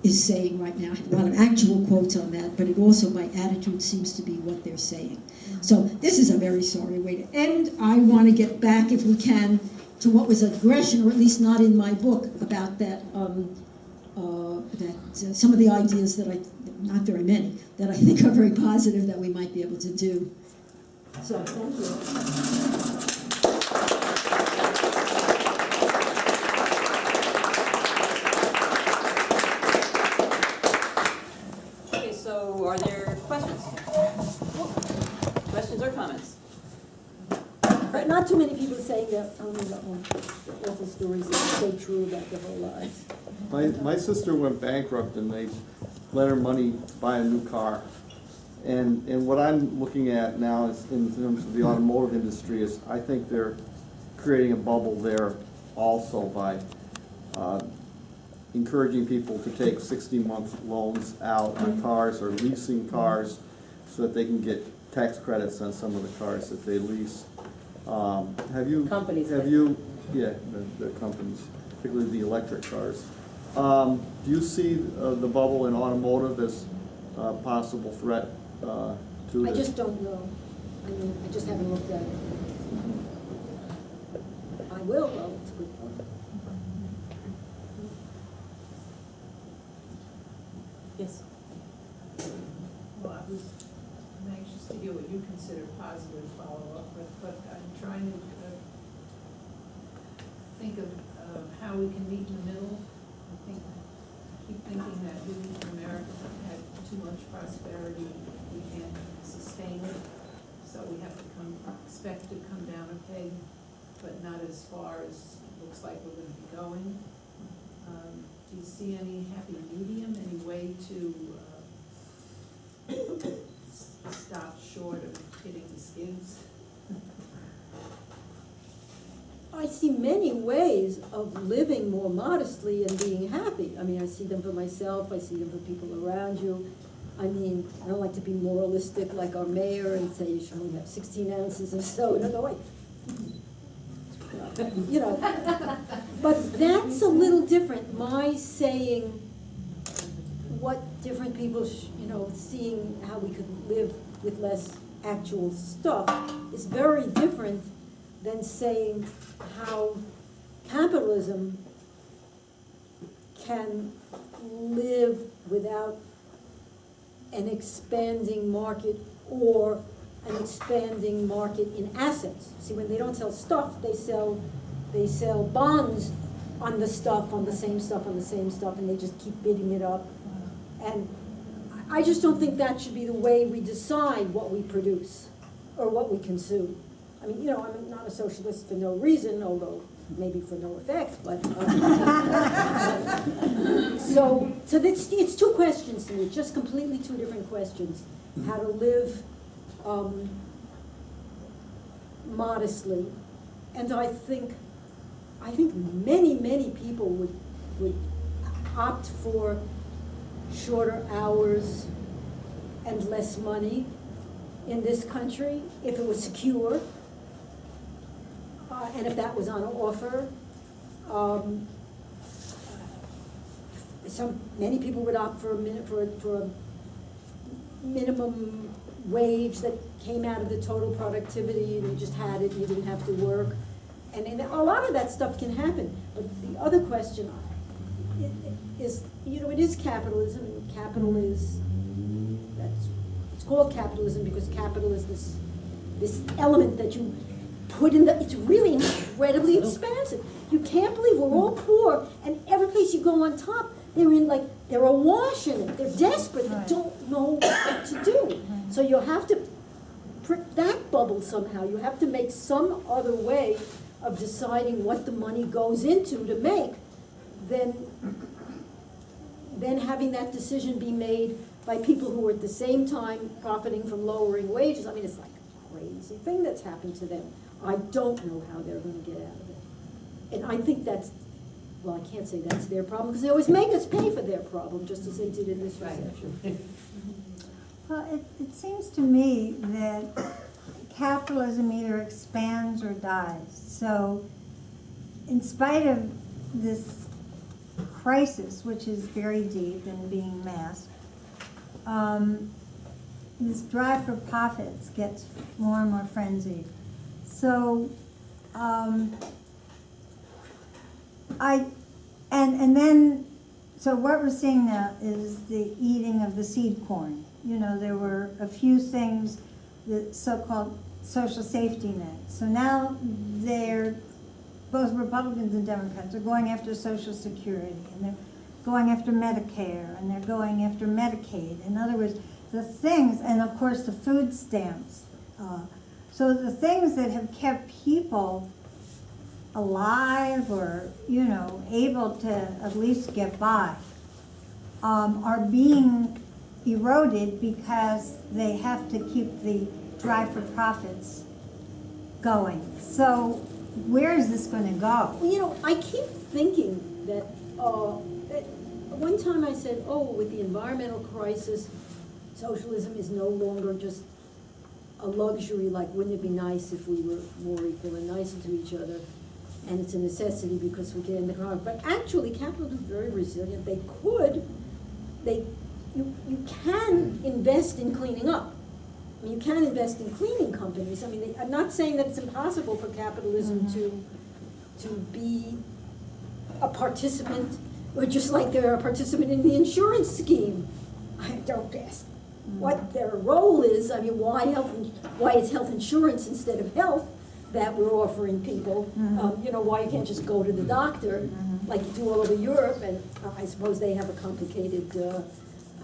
is saying right now. I have a lot of actual quotes on that, but it also, by attitude, seems to be what they're saying. So this is a very sorry way to end. I want to get back, if we can, to what was aggression, or at least not in my book, about that, some of the ideas that not very many, that I think are very positive that we might be able to do. So, thank you. are there questions? Questions or comments? But not too many people saying that, telling me about one, the awful stories that are so true about their whole lives. My sister went bankrupt and they lent her money to buy a new car. And what I'm looking at now is in terms of the automotive industry is I think they're creating a bubble there also by encouraging people to take 60-month loans out on cars or leasing cars so that they can get tax credits on some of the cars that they lease. Have you? Companies Have that- you? Yeah, the companies, particularly the electric cars. Do you see the bubble in automotive as a possible threat to I this? just don't know. I mean, I just haven't looked at it. I will, though, it's a good point. Yes. Well, I'm anxious to hear what you consider positive follow-up, but I'm trying to think of how we can meet in the middle. I keep thinking that we in America have had too much prosperity, we can't sustain it, so we have to expect to come down a peg, but not as far as it looks like we're going to be going. Do you see any happy medium, any way to stop short of hitting the skids? I see many ways of living more modestly and being happy. I mean, I see them for myself, I see them for people around you. I mean, I don't like to be moralistic like our mayor and say you should only have 16 ounces of soda. No, wait. You know, but that's a little different. My saying what different people, seeing how we could live with less actual stuff is very different than saying how capitalism can live without an expanding market or an expanding market in assets. See, when they don't sell stuff, they sell bonds on the stuff, on the same stuff, on the same stuff, and they just keep bidding it up. And I just don't think that should be the way we decide what we produce or what we consume. I mean, I'm not a socialist for no reason, although maybe for no effect, but so it's two questions to me, just completely two different questions. How to live modestly, and I think many people would opt for shorter hours and less money in this country if it was secure, and if that was on offer. Many people would opt for a minimum wage that came out of the total productivity, and you just had it, you didn't have to work. And a lot of that stuff can happen. But the other question is, it is capitalism, and capital is, it's called capitalism because capital is this element that you put in it's really incredibly expansive. You can't believe we're all poor, and every place you go on top, they're awash in it. They're desperate. They don't know what to do. So you have to prick that bubble somehow. You have to make some other way of deciding what the money goes into to make, then having that decision be made by people who are at the same time profiting from lowering wages. I mean, it's like a crazy thing that's happened to them. I don't know how they're going to get out of it. And I think I can't say that's their problem, because they always make us pay for their problem, just as they did in this recession. Well, it seems to me that capitalism either expands or dies. So in spite of this crisis, which is very deep and being masked, this drive for profits gets more and more frenzied. So so what we're seeing now is the eating of the seed corn. There were a few things, the so-called social safety net. So now both Republicans and Democrats are going after Social Security, and they're going after Medicare, and they're going after Medicaid. In other words, the things, and of course the food stamps. So the things that have kept people alive or, you know, able to at least get by, are being eroded because they have to keep the drive for profits going. So where is this going to go? Well, you know, I keep thinking that, one time I said, oh, with the environmental crisis, socialism is no longer just a luxury, like wouldn't it be nice if we were more equal and nicer to each other, and it's a necessity because we get in the car. But actually, capitalism is very resilient. You can invest in cleaning up. I mean, you can invest in cleaning companies. I mean, I'm not saying that it's impossible for capitalism to be a participant, or just like they're a participant in the insurance scheme. I don't ask what their role is. I mean, why is health insurance instead of health that we're offering people? You know, why you can't just go to the doctor like you do all over Europe, and I suppose they have a complicated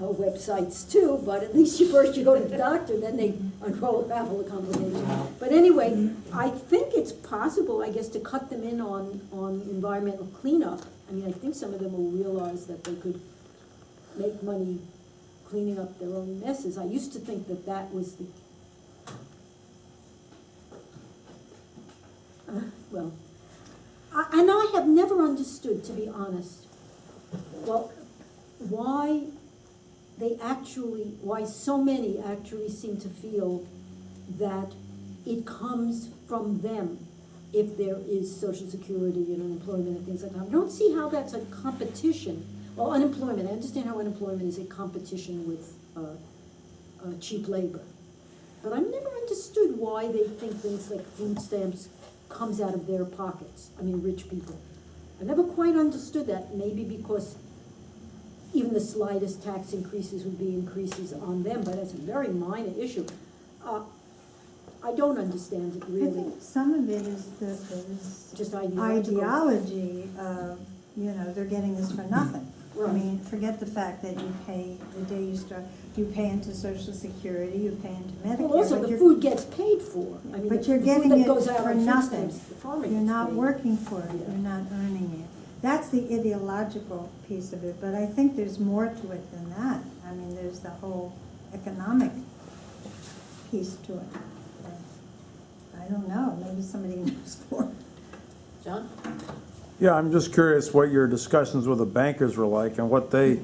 websites too, but at least you go to the doctor, then they unravel the complications. But anyway, I think it's possible, I guess, to cut them in on environmental cleanup. I mean, I think some of them will realize that they could make money cleaning up their own messes. I used to think that that was the, and I have never understood, to be honest, well, why so many actually seem to feel that it comes from them if there is Social Security and unemployment and things like that. I don't see how that's a competition. Well, unemployment, I understand how unemployment is a competition with cheap labor. But I've never understood why they think things like food stamps comes out of their pockets. I mean, rich people. I never quite understood that, maybe because even the slightest tax increases would be increases on them, but it's a very minor issue. I don't understand it I really. think some of it is Just ideological. ideology of, you know, they're getting this for nothing. I Right. mean, forget the fact that you pay the day you start, you pay into Social Security, you pay into Medicare. Well, also but the you're- food gets paid for. I mean, But the you're food getting that it goes out for on food nothing. stamps, the farmer You're gets not paid. working for it, Yeah. you're not earning it. That's the ideological piece of it, but I think there's more to it than that. I mean, there's the whole economic piece to it. I don't know, maybe somebody knows more. John? Yeah, I'm just curious what your discussions with the bankers were like and what they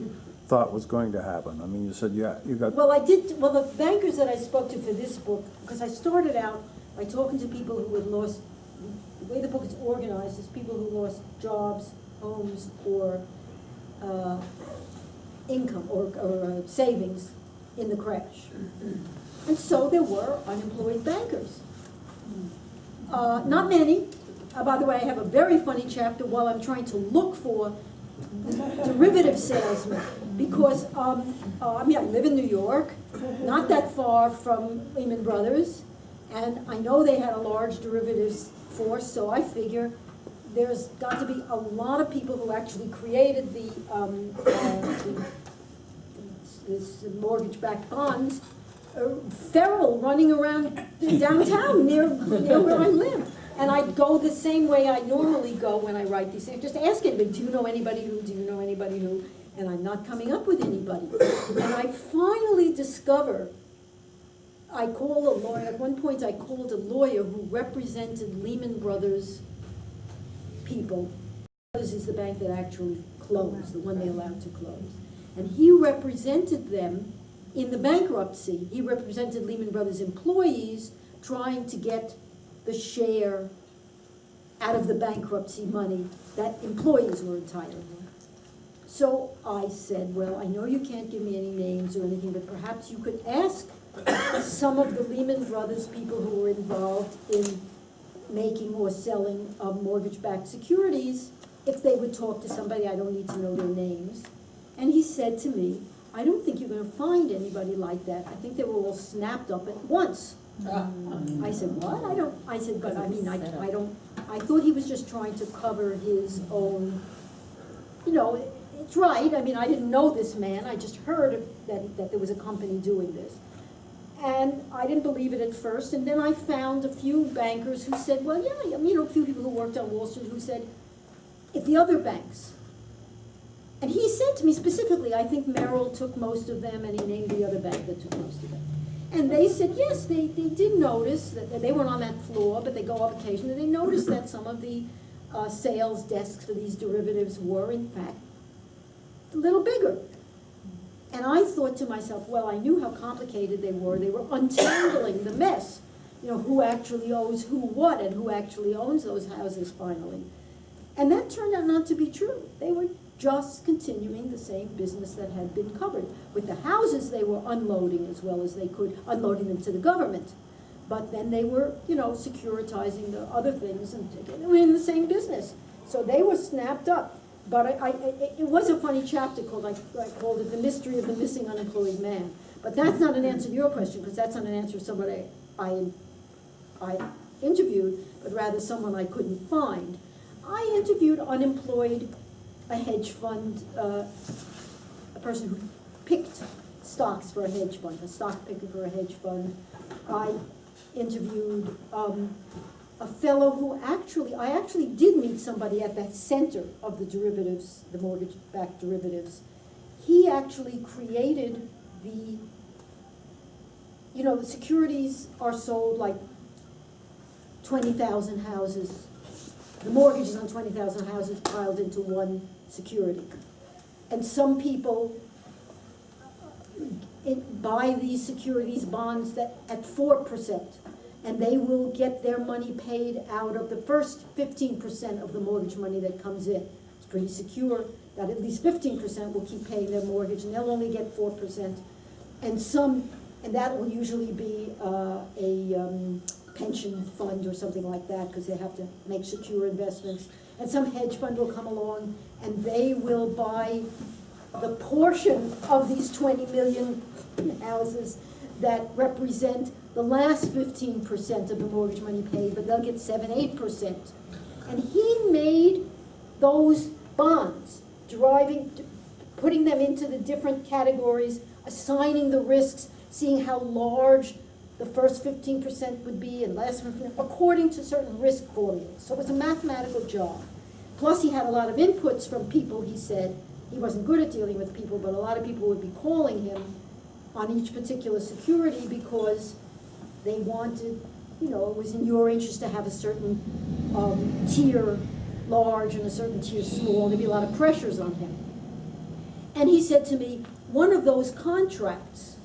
thought was going to happen. I mean, you said, yeah, you got, Well, the bankers that I spoke to for this book, because I started out by talking to people who had lost, the way the book is organized is people who lost jobs, homes, or income, or savings in the crash. And so there were unemployed bankers. Not many. By the way, I have a very funny chapter while I'm trying to look for derivative salesmen, because I mean, I live in New York, not that far from Lehman Brothers, and I know they had a large derivatives force, so I figure there's got to be a lot of people who actually created this mortgage-backed bonds, feral running around downtown near where I live. And I go the same way I normally go when I write these things, just asking them, do you know anybody who, do you know anybody who? And I'm not coming up with anybody. And I finally discover, I call a lawyer, at one point I called a lawyer who represented Lehman Brothers people. Brothers is the bank that actually closed, the one they allowed to close. And he represented them in the bankruptcy. He represented Lehman Brothers employees trying to get the share out of the bankruptcy money that employees were entitled to. So I said, well, I know you can't give me any names or anything, but perhaps you could ask some of the Lehman Brothers people who were involved in making or selling mortgage-backed securities if they would talk to somebody. I don't need to know their names. And he said to me, I don't think you're going to find anybody like that. I think they were all snapped up at once. I said, what? I said, but I mean, I thought he was just trying to cover his own, you know, it's right, I mean, I didn't know this man, I just heard that there was a company doing this. And I didn't believe it at first, and then I found a few bankers who said, well, yeah, a few people who worked on Wall Street who said, if the other banks, and he said to me specifically, I think Merrill took most of them, and he named the other bank that took most of them. And they said, yes, they did notice, that they weren't on that floor, but they go up occasionally, they noticed that some of the sales desks for these derivatives were, in fact, a little bigger. And I thought to myself, well, I knew how complicated they were untangling the mess. Who actually owes who what, and who actually owns those houses finally. And that turned out not to be true. They were just continuing the same business that had been covered. With the houses, they were unloading as well as they could, unloading them to the government. But then they were, securitizing the other things, and they were in the same business. So they were snapped up. But it was a funny chapter called, I called it The Mystery of the Missing Unemployed Man. But that's not an answer to your question, because that's not an answer to somebody I interviewed, but rather someone I couldn't find. I interviewed a hedge fund, a person who picked stocks for a hedge fund, a stock picker for a hedge fund. I interviewed a fellow who I actually did meet somebody at that center of the derivatives, the mortgage-backed derivatives. He actually created the securities are sold like 20,000 houses. The mortgages on 20,000 houses piled into one security. And some people buy these securities bonds at 4%. And they will get their money paid out of the first 15% of the mortgage money that comes in. It's pretty secure that at least 15% will keep paying their mortgage, and they'll only get 4%. And that will usually be a pension fund or something like that, because they have to make secure investments. And some hedge fund will come along, and they will buy the portion of these 20 million houses that represent the last 15% of the mortgage money paid, but they'll get 7-8%. And he made those bonds, putting them into the different categories, assigning the risks, seeing how large the first 15% would be and last 15%, according to certain risk formulas. So it was a mathematical job. Plus he had a lot of inputs from people. He said he wasn't good at dealing with people, but a lot of people would be calling him on each particular security because they wanted, it was in your interest to have a certain tier large and a certain tier small. There'd be a lot of pressures on him. And he said to me, one of those contracts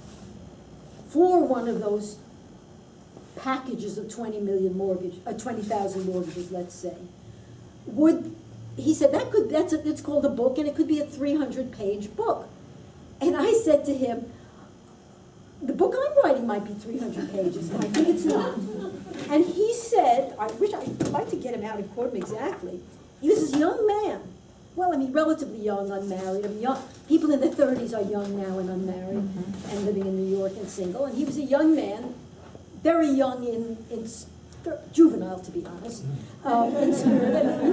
for one of those packages of 20,000 mortgages, let's say, he said it's called a book, and it could be a 300-page book. And I said to him, the book I'm writing might be 300 pages, and I think it's not. And he said, I'd like to get him out and quote him exactly. He was this young man. Well, relatively young, unmarried. People in their 30s are young now and unmarried, and living in New York and single. And he was a young man, very young in juvenile, to be honest, in spirit.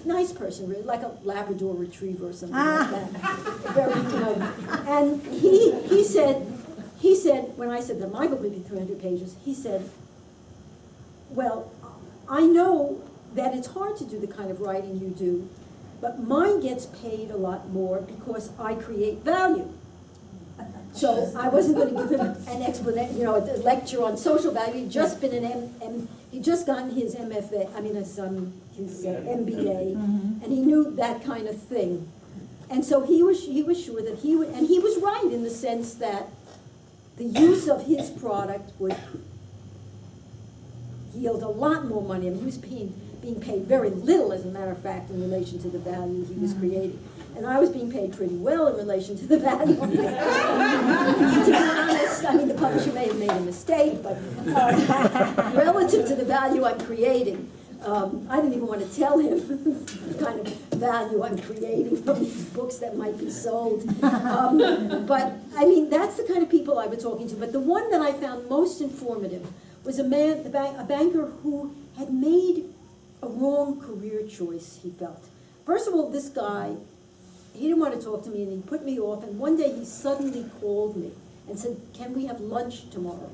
Nice person, really, like a Labrador retriever or something like that. Very young. And he said, when I said that my book would be 300 pages, he said, well, I know that it's hard to do the kind of writing you do, but mine gets paid a lot more because I create value. So I wasn't going to give him an explanation, a lecture on social value. He'd just been he'd just gotten his MFA, his MBA, and he knew that kind of thing. And so he was sure that he was right in the sense that the use of his product would yield a lot more money. He was being paid very little, as a matter of fact, in relation to the value he was creating. And I was being paid pretty well in relation to the value. To be honest, the publisher may have made a mistake, but relative to the value I'm creating, I didn't even want to tell him the kind of value I'm creating from these books that might be sold. But that's the kind of people I was talking to. But the one that I found most informative was a banker who had made a wrong career choice, he felt. First of all, this guy he didn't want to talk to me, and he put me off, and one day he suddenly called me and said, "Can we have lunch tomorrow?"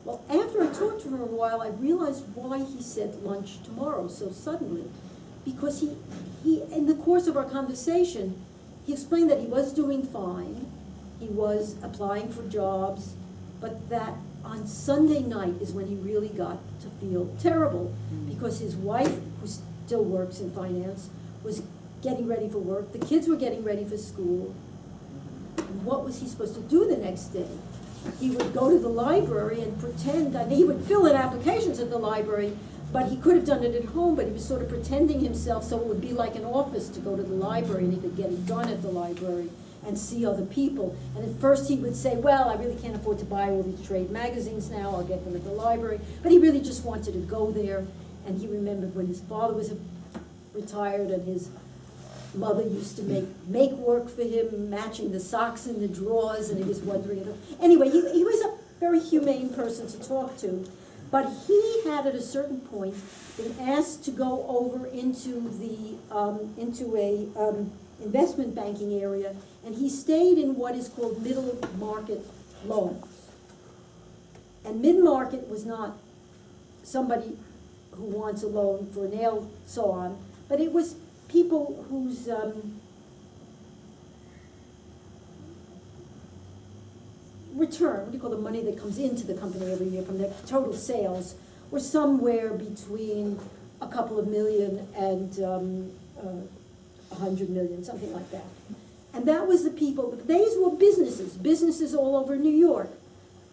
Well, after I talked to him for a while, I realized why he said lunch tomorrow so suddenly. Because he, in the course of our conversation, he explained that he was doing fine, he was applying for jobs, but that on Sunday night is when he really got to feel terrible, because his wife, who still works in finance, was getting ready for work, the kids were getting ready for school. And what was he supposed to do the next day? He would go to the library and pretend, and he would fill in applications at the library, but he could have done it at home, but he was sort of pretending himself so it would be like an office to go to the library, and he could get it done at the library and see other people. And at first he would say, well, I really can't afford to buy all these trade magazines now, I'll get them at the library. But he really just wanted to go there, and he remembered when his father was retired and his mother used to make work for him, matching the socks in the drawers, and he was wondering. Anyway, he was a very humane person to talk to, but he had at a certain point been asked to go over into a investment banking area, and he stayed in what is called middle market loans. And mid-market was not somebody who wants a loan for a nail salon, but it was people whose return, what do you call the money that comes into the company every year from their total sales, were somewhere between a couple of million and 100 million, something like that. And that was the people, these were businesses all over New York,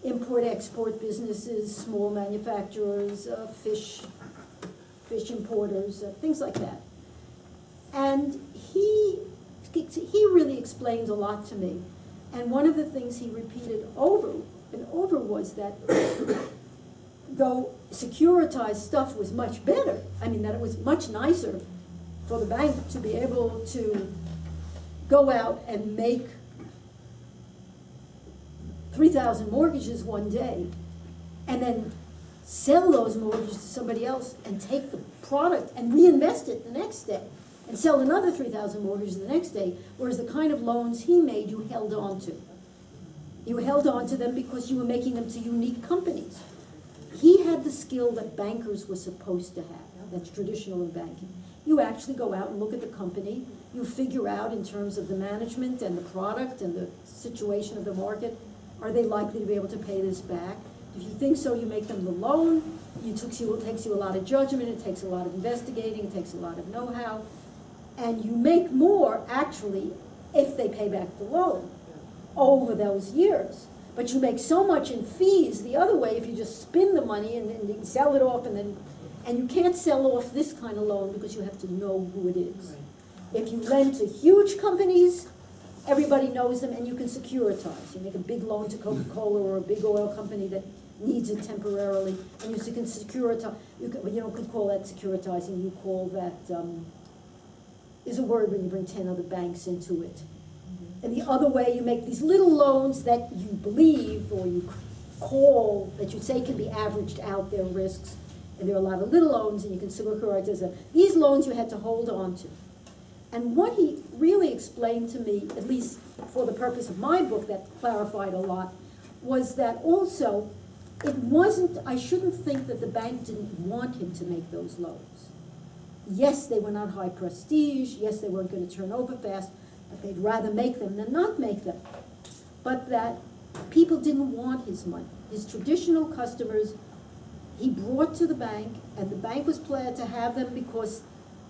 import-export businesses, small manufacturers, fish importers, things like that. And he really explained a lot to me. And one of the things he repeated over and over was that though securitized stuff was much better, I mean that it was much nicer for the bank to be able to go out and make 3,000 mortgages one day and then sell those mortgages to somebody else and take the product and reinvest it the next day and sell another 3,000 mortgages the next day, whereas the kind of loans he made you held on to. You held on to them because you were making them to unique companies. He had the skill that bankers were supposed to have, that's traditional in banking. You actually go out and look at the company, you figure out in terms of the management and the product and the situation of the market, are they likely to be able to pay this back? If you think so, you make them the loan. It takes you a lot of judgment, it takes a lot of investigating, it takes a lot of know-how. And you make more, actually, if they pay back the loan over those years. But you make so much in fees the other way if you just spin the money and then you sell it off and you can't sell off this kind of loan because you have to know who it is. If you lend to huge companies, everybody knows them and you can securitize. You make a big loan to Coca-Cola or a big oil company that needs it temporarily, and you can securitize. You could call that securitizing. You call that is a word when you bring 10 other banks into it. And the other way, you make these little loans that you believe or you call, that you say can be averaged out their risks, and there are a lot of little loans, and you can securitize them. These loans you had to hold on to. And what he really explained to me, at least for the purpose of my book that clarified a lot, was that also it wasn't, I shouldn't think that the bank didn't want him to make those loans. Yes, they were not high prestige, yes, they weren't going to turn over fast, but they'd rather make them than not make them. But that people didn't want his money. His traditional customers, he brought to the bank, and the bank was glad to have them because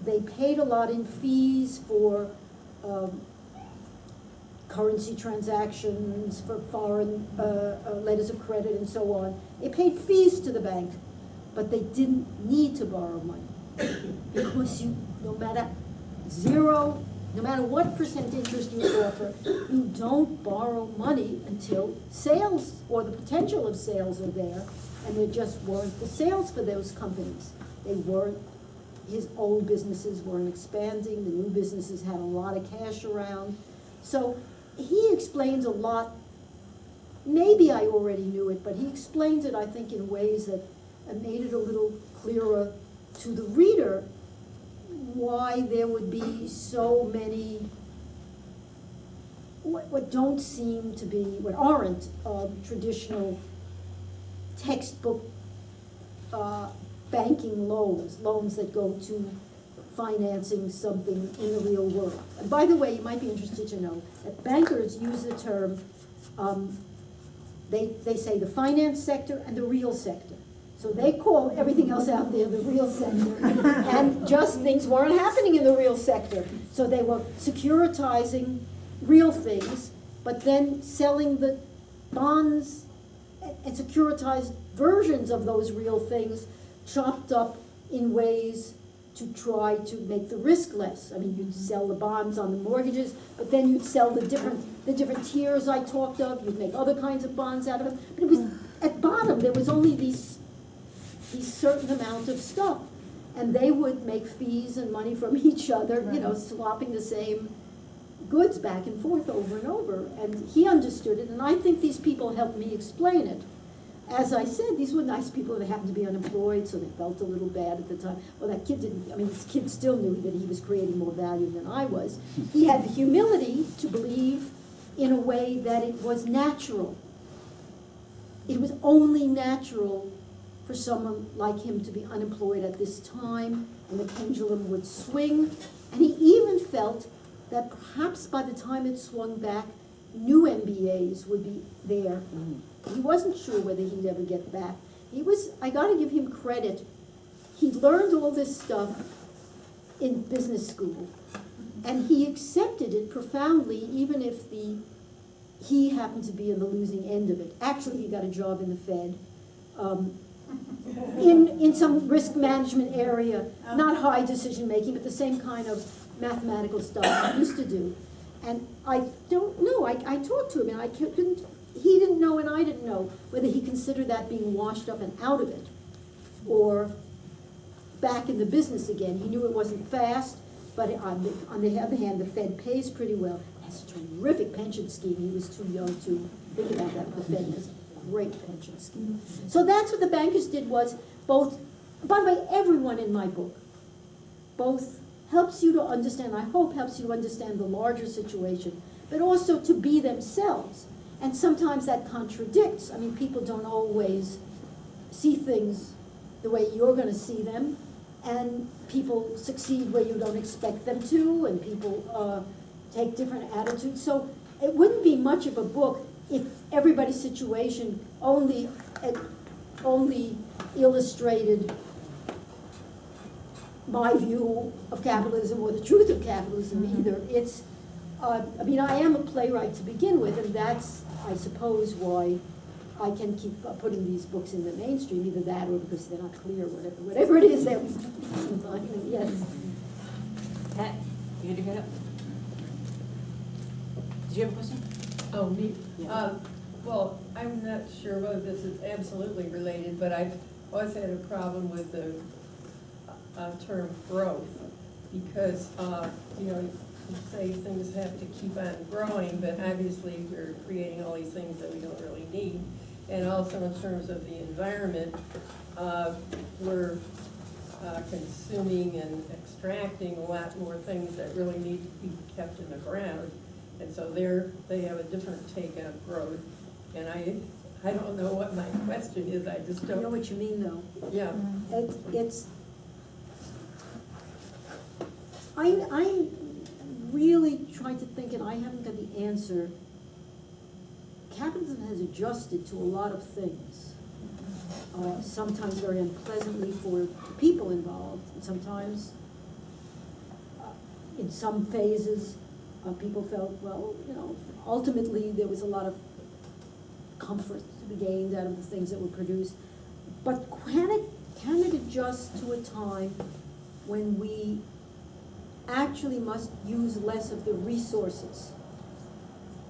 they paid a lot in fees for currency transactions, for foreign letters of credit and so on. They paid fees to the bank, but they didn't need to borrow money. Because no matter what percent interest you offer, you don't borrow money until sales or the potential of sales are there, and there just weren't the sales for those companies. They weren't, his old businesses weren't expanding, the new businesses had a lot of cash around. So he explains a lot, maybe I already knew it, but he explains it, I think, in ways that made it a little clearer to the reader why there would be so many what don't seem to be, what aren't traditional textbook banking loans that go to financing something in the real world. And by the way, you might be interested to know that bankers use the term, they say the finance sector and the real sector. So they call everything else out there the real sector. And just things weren't happening in the real sector. So they were securitizing real things, but then selling the bonds and securitized versions of those real things, chopped up in ways to try to make the risk less. I mean, you'd sell the bonds on the mortgages, but then you'd sell the different tiers I talked of. You'd make other kinds of bonds out of them. But it was, at bottom, there was only these certain amount of stuff, and they would make fees and money from each other, you know, swapping the same goods back and forth over and over. And he understood it, and I think these people helped me explain it. As I said, these were nice people that happened to be unemployed, so they felt a little bad at the time. Well, that kid didn't, I mean, this kid still knew that he was creating more value than I was. He had the humility to believe in a way that it was natural. It was only natural for someone like him to be unemployed at this time, and the pendulum would swing. And he even felt that perhaps by the time it swung back, new MBAs would be there. He wasn't sure whether he'd ever get back. I gotta give him credit. He learned all this stuff in business school, and he accepted it profoundly, even if he happened to be in the losing end of it. Actually, he got a job in the Fed, in some risk management area, not high decision making, but the same kind of mathematical stuff he used to do. And I don't know, I talked to him, and he didn't know and I didn't know whether he considered that being washed up and out of it, or back in the business again. He knew it wasn't fast, but on the other hand, the Fed pays pretty well. It has a terrific pension scheme. He was too young to think about that, but the Fed has a great pension scheme. So that's what the bankers did, was both, by the way, everyone in my book, both helps you to understand, I hope helps you to understand the larger situation, but also to be themselves. And sometimes that contradicts. I mean, people don't always see things the way you're going to see them, and people succeed where you don't expect them to, and people take different attitudes. So it wouldn't be much of a book if everybody's situation only illustrated my view of capitalism or the truth of capitalism either. It's, I mean, I am a playwright to begin with, and that's, I suppose, why I can keep putting these books in the mainstream, either that or because they're not clear, whatever it is that we yes. Pat, you had your hand up? Did you have a question? Oh, me? Yeah. Well, I'm not sure whether this is absolutely related, but I've always had a problem with the term growth, because, you know, you say things have to keep on growing, but obviously we're creating all these things that we don't really need. And also in terms of the environment, we're consuming and extracting a lot more things that really need to be kept in the ground. And so they have a different take on growth. And I don't know what my question is, I just don't. I know what you mean, though. Yeah. It's I really trying to think, and I haven't got the answer. Capitalism has adjusted to a lot of things, sometimes very unpleasantly for the people involved, and sometimes in some phases people felt, well, you know, ultimately there was a lot of comfort to be gained out of the things that were produced. But can it adjust to a time when we actually must use less of the resources?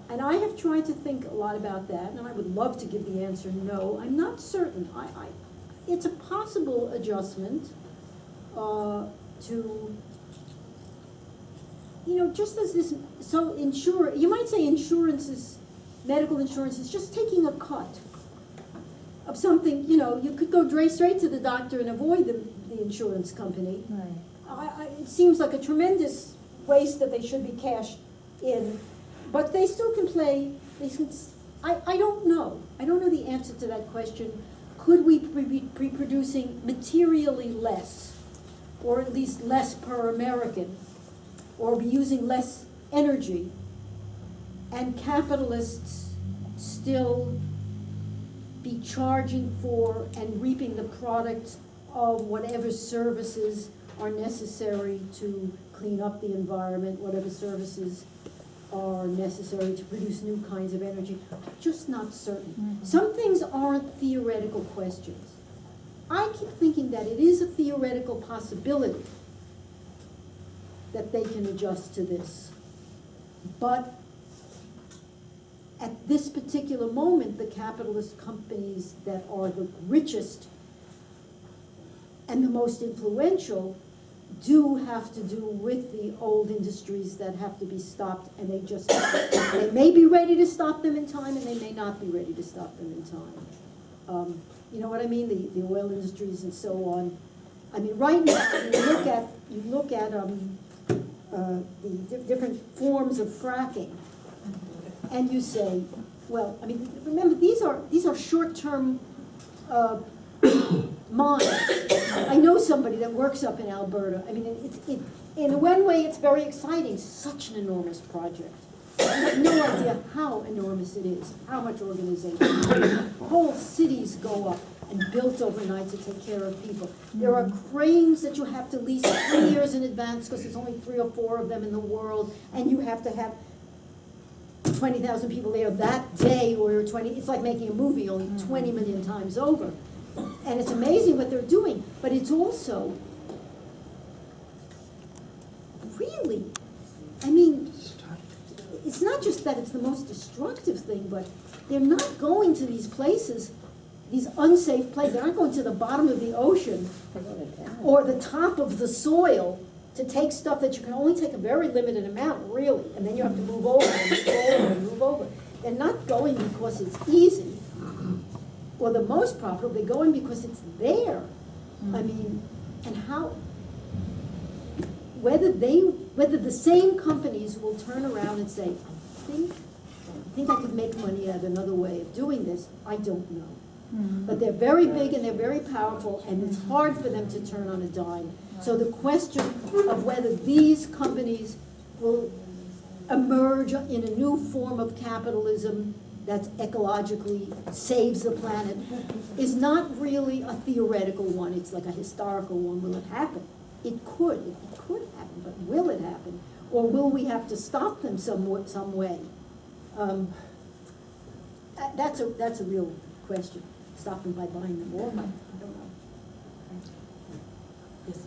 And I have tried to think a lot about that, and I would love to give the answer no. I'm not certain. It's a possible adjustment to, you know, just as this, so you might say insurance is, medical insurance is just taking a cut of something. You know, you could go straight to the doctor and avoid the insurance company. Right. It seems like a tremendous waste that they should be cashed in, But they still can play, I don't know. I don't know the answer to that question. Could we be producing materially less, or at least less per American, or be using less energy, and capitalists still be charging for and reaping the product of whatever services are necessary to clean up the environment, whatever services are necessary to produce new kinds of energy? I'm just not certain. Some things aren't theoretical questions. I keep thinking that it is a theoretical possibility that they can adjust to this. But at this particular moment, the capitalist companies that are the richest and the most influential do have to do with the old industries that have to be stopped, and they may be ready to stop them in time, and they may not be ready to stop them in time. You know what I mean? The oil industries and so on. I mean, right now, you look at the different forms of fracking, and you say, well, I mean, remember, these are short-term mines. I know somebody that works up in Alberta. I mean, in one way, it's very exciting. Such an enormous project. You have no idea how enormous it is, how much organization. Whole cities go up and built overnight to take care of people. There are cranes that you have to lease 3 years in advance because there's only 3 or 4 of them in the world, and you have to have 20,000 people there that day, or 20. It's like making a movie only 20 million times over. And it's amazing what they're doing, but it's also really, I mean, it's not just that it's the most destructive thing, but they're not going to these places, these unsafe places. They're not going to the bottom of the ocean or the top of the soil to take stuff that you can only take a very limited amount, really, and then you have to move over and move over and move over. They're not going because it's easy or the most profitable. They're going because it's there. I mean, and how, whether the same companies will turn around and say, I think I could make money at another way of doing this, I don't know. But they're very big and they're very powerful, and it's hard for them to turn on a dime. So the question of whether these companies will emerge in a new form of capitalism that's ecologically saves the planet is not really a theoretical one. It's like a historical one. Will it happen? It could happen, but will it happen? Or will we have to stop them some way? That's a real question. Stop them by buying them all? I don't know. Yes.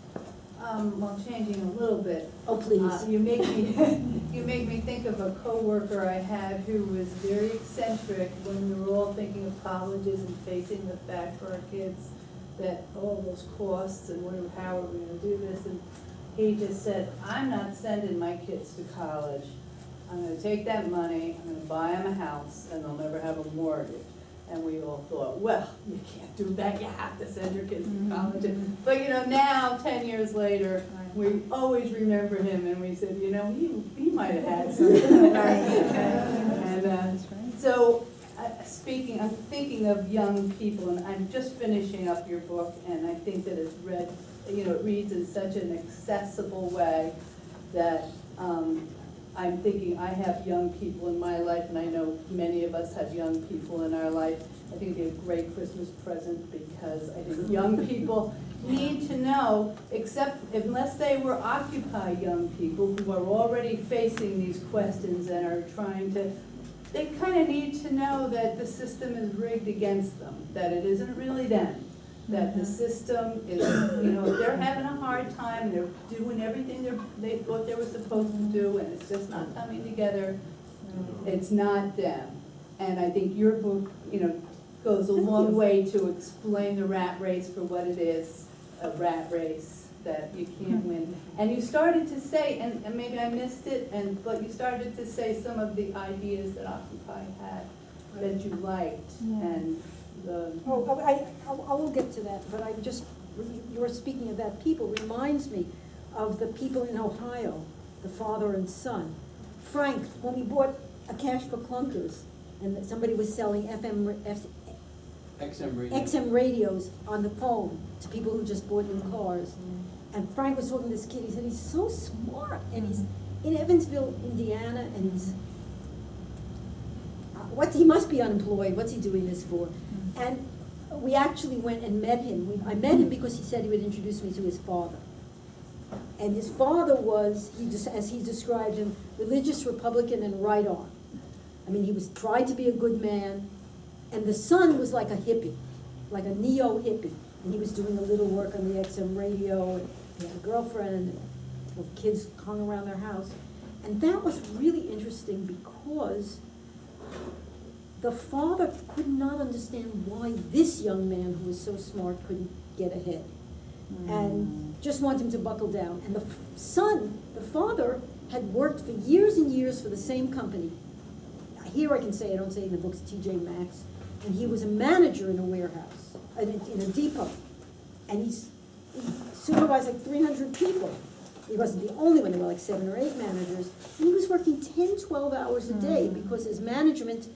Well, changing a little bit. Oh, please. You make me think of a coworker I had who was very eccentric when we were all thinking of colleges and facing the fact for our kids that all those costs and how are we going to do this, and he just said, I'm not sending my kids to college. I'm going to take that money, I'm going to buy them a house, and they'll never have a mortgage. And we all thought, well, you can't do that, you have to send your kids to college. But you know, now, 10 years later, we always remember him, and we said, you know, he might have had something. And so, I'm thinking of young people, and I'm just finishing up your book, and I think that it's it reads in such an accessible way that I'm thinking I have young people in my life, and I know many of us have young people in our life. I think it'd be a great Christmas present, because I think young people need to know, unless they were Occupy young people who are already facing these questions and are trying to, they kind of need to know that the system is rigged against them, that it isn't really them. That the system is, they're having a hard time, they're doing everything they thought they were supposed to do, and it's just not coming together. It's not them. And I think your book, goes a long way to explain the rat race for what it is, a rat race that you can't win. And you started to say, and maybe I missed it, but you started to say some of the ideas that Occupy had that you liked, and I will get to that, but you're speaking of that people reminds me of the people in Ohio, the father and son. Frank, when we bought a cash for clunkers, and that somebody was selling XM radios on the phone to people who just bought new cars. And Frank was talking to this kid, he said, he's so smart, and he's in Evansville, Indiana, and he's, he must be unemployed, what's he doing this for? And we actually went and met him. I met him because he said he would introduce me to his father. And his father was, as he described him, religious Republican and right on. I mean, he tried to be a good man, and the son was like a hippie, like a neo-hippie. And he was doing a little work on the XM radio, and he had a girlfriend, and kids hung around their house. And that was really interesting because the father could not understand why this young man who was so smart couldn't get ahead. And just wanted him to buckle down. And the father, had worked for years and years for the same company. Here I can say, I don't say it in the books, TJ Maxx. And he was a manager in a warehouse, in a depot. And he supervised like 300 people. He wasn't the only one, there were like 7 or 8 managers. And he was working 10, 12 hours a day because as management,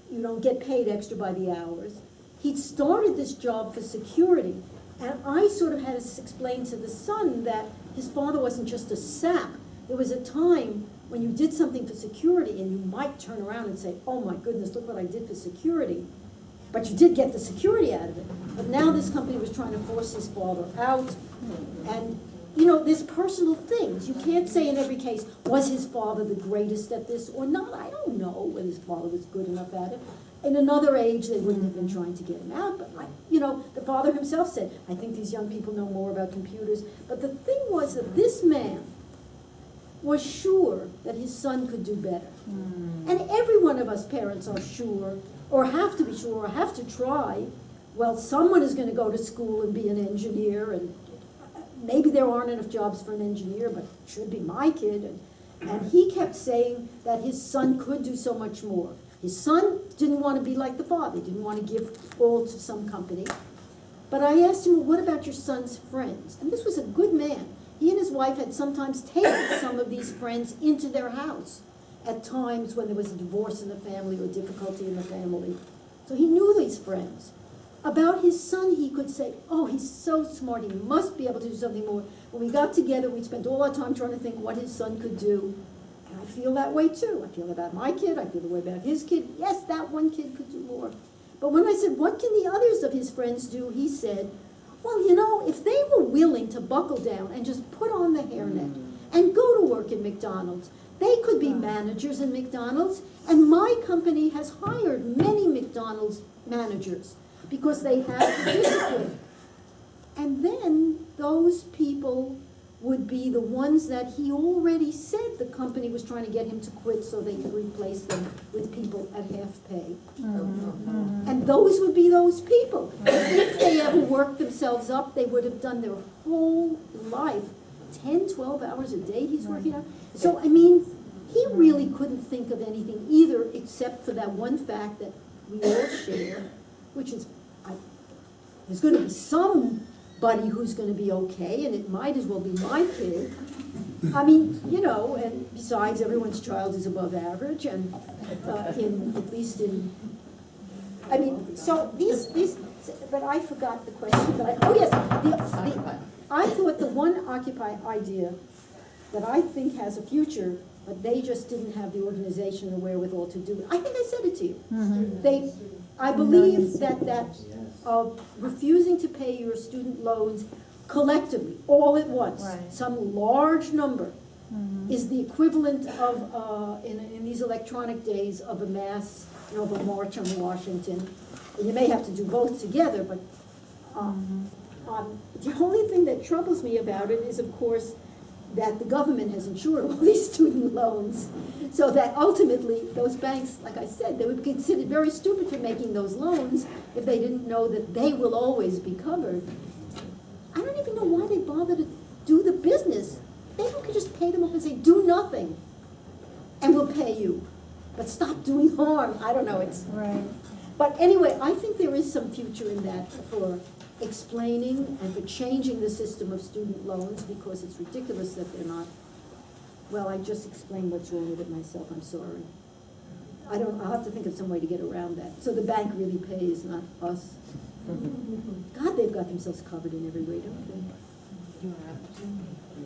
you don't get paid extra by the hours. He'd started this job for security. And I sort of had to explain to the son that his father wasn't just a sap. There was a time when you did something for security and you might turn around and say, oh my goodness, look what I did for security. But you did get the security out of it. But now this company was trying to force his father out. And, you know, there's personal things. You can't say in every case, was his father the greatest at this or not? I don't know whether his father was good enough at it. In another age, they wouldn't have been trying to get him out, but the father himself said, I think these young people know more about computers. But the thing was that this man was sure that his son could do better. And every one of us parents are sure, or have to be sure, or have to try, well, someone is going to go to school and be an engineer, and maybe there aren't enough jobs for an engineer, but it should be my kid. And he kept saying that his son could do so much more. His son didn't want to be like the father. He didn't want to give all to some company. But I asked him, well, what about your son's friends? And this was a good man. He and his wife had sometimes taken some of these friends into their house at times when there was a divorce in the family or difficulty in the family. So he knew these friends. About his son, he could say, oh, he's so smart. He must be able to do something more. When we got together, we spent all our time trying to think what his son could do. And I feel that way too. I feel about my kid. I feel the way about his kid. Yes, that one kid could do more. But when I said, what can the others of his friends do? He said, well, you know, if they were willing to buckle down and just put on the hairnet and go to work in McDonald's, they could be managers in McDonald's. And my company has hired many McDonald's managers because they have discipline. And then those people would be the ones that he already said the company was trying to get him to quit so they could replace them with people at half pay. And those would be those people. If they ever worked themselves up, they would have done their whole life, 10, 12 hours a day he's working out. So, I mean, he really couldn't think of anything either except for that one fact that we all share, which is there's going to be somebody who's going to be okay, and it might as well be my kid. I mean, you know, and besides, everyone's child is above average, and I mean, so these, but I forgot the question, but I thought the one Occupy idea that I think has a future, but they just didn't have the organization and the wherewithal to do it. I think I said it to you. I believe that refusing to pay your student loans collectively, all at once, some large number, is the equivalent of, in these electronic days, of a mass, of a march on Washington. You may have to do both together, but the only thing that troubles me about it is, of course, that the government has insured all these student loans, so that ultimately those banks, like I said, they would be considered very stupid for making those loans if they didn't know that they will always be covered. I don't even know why they bother to do the business. Maybe we could just pay them off and say, do nothing, and we'll pay you. But stop doing harm. I don't know. But anyway, I think there is some future in that for explaining and for changing the system of student loans, because it's ridiculous that they're not. Well, I just explained what's wrong with it myself. I'm sorry. I'll have to think of some way to get around that. So the bank really pays, not us. God, they've got themselves covered in every way, don't they?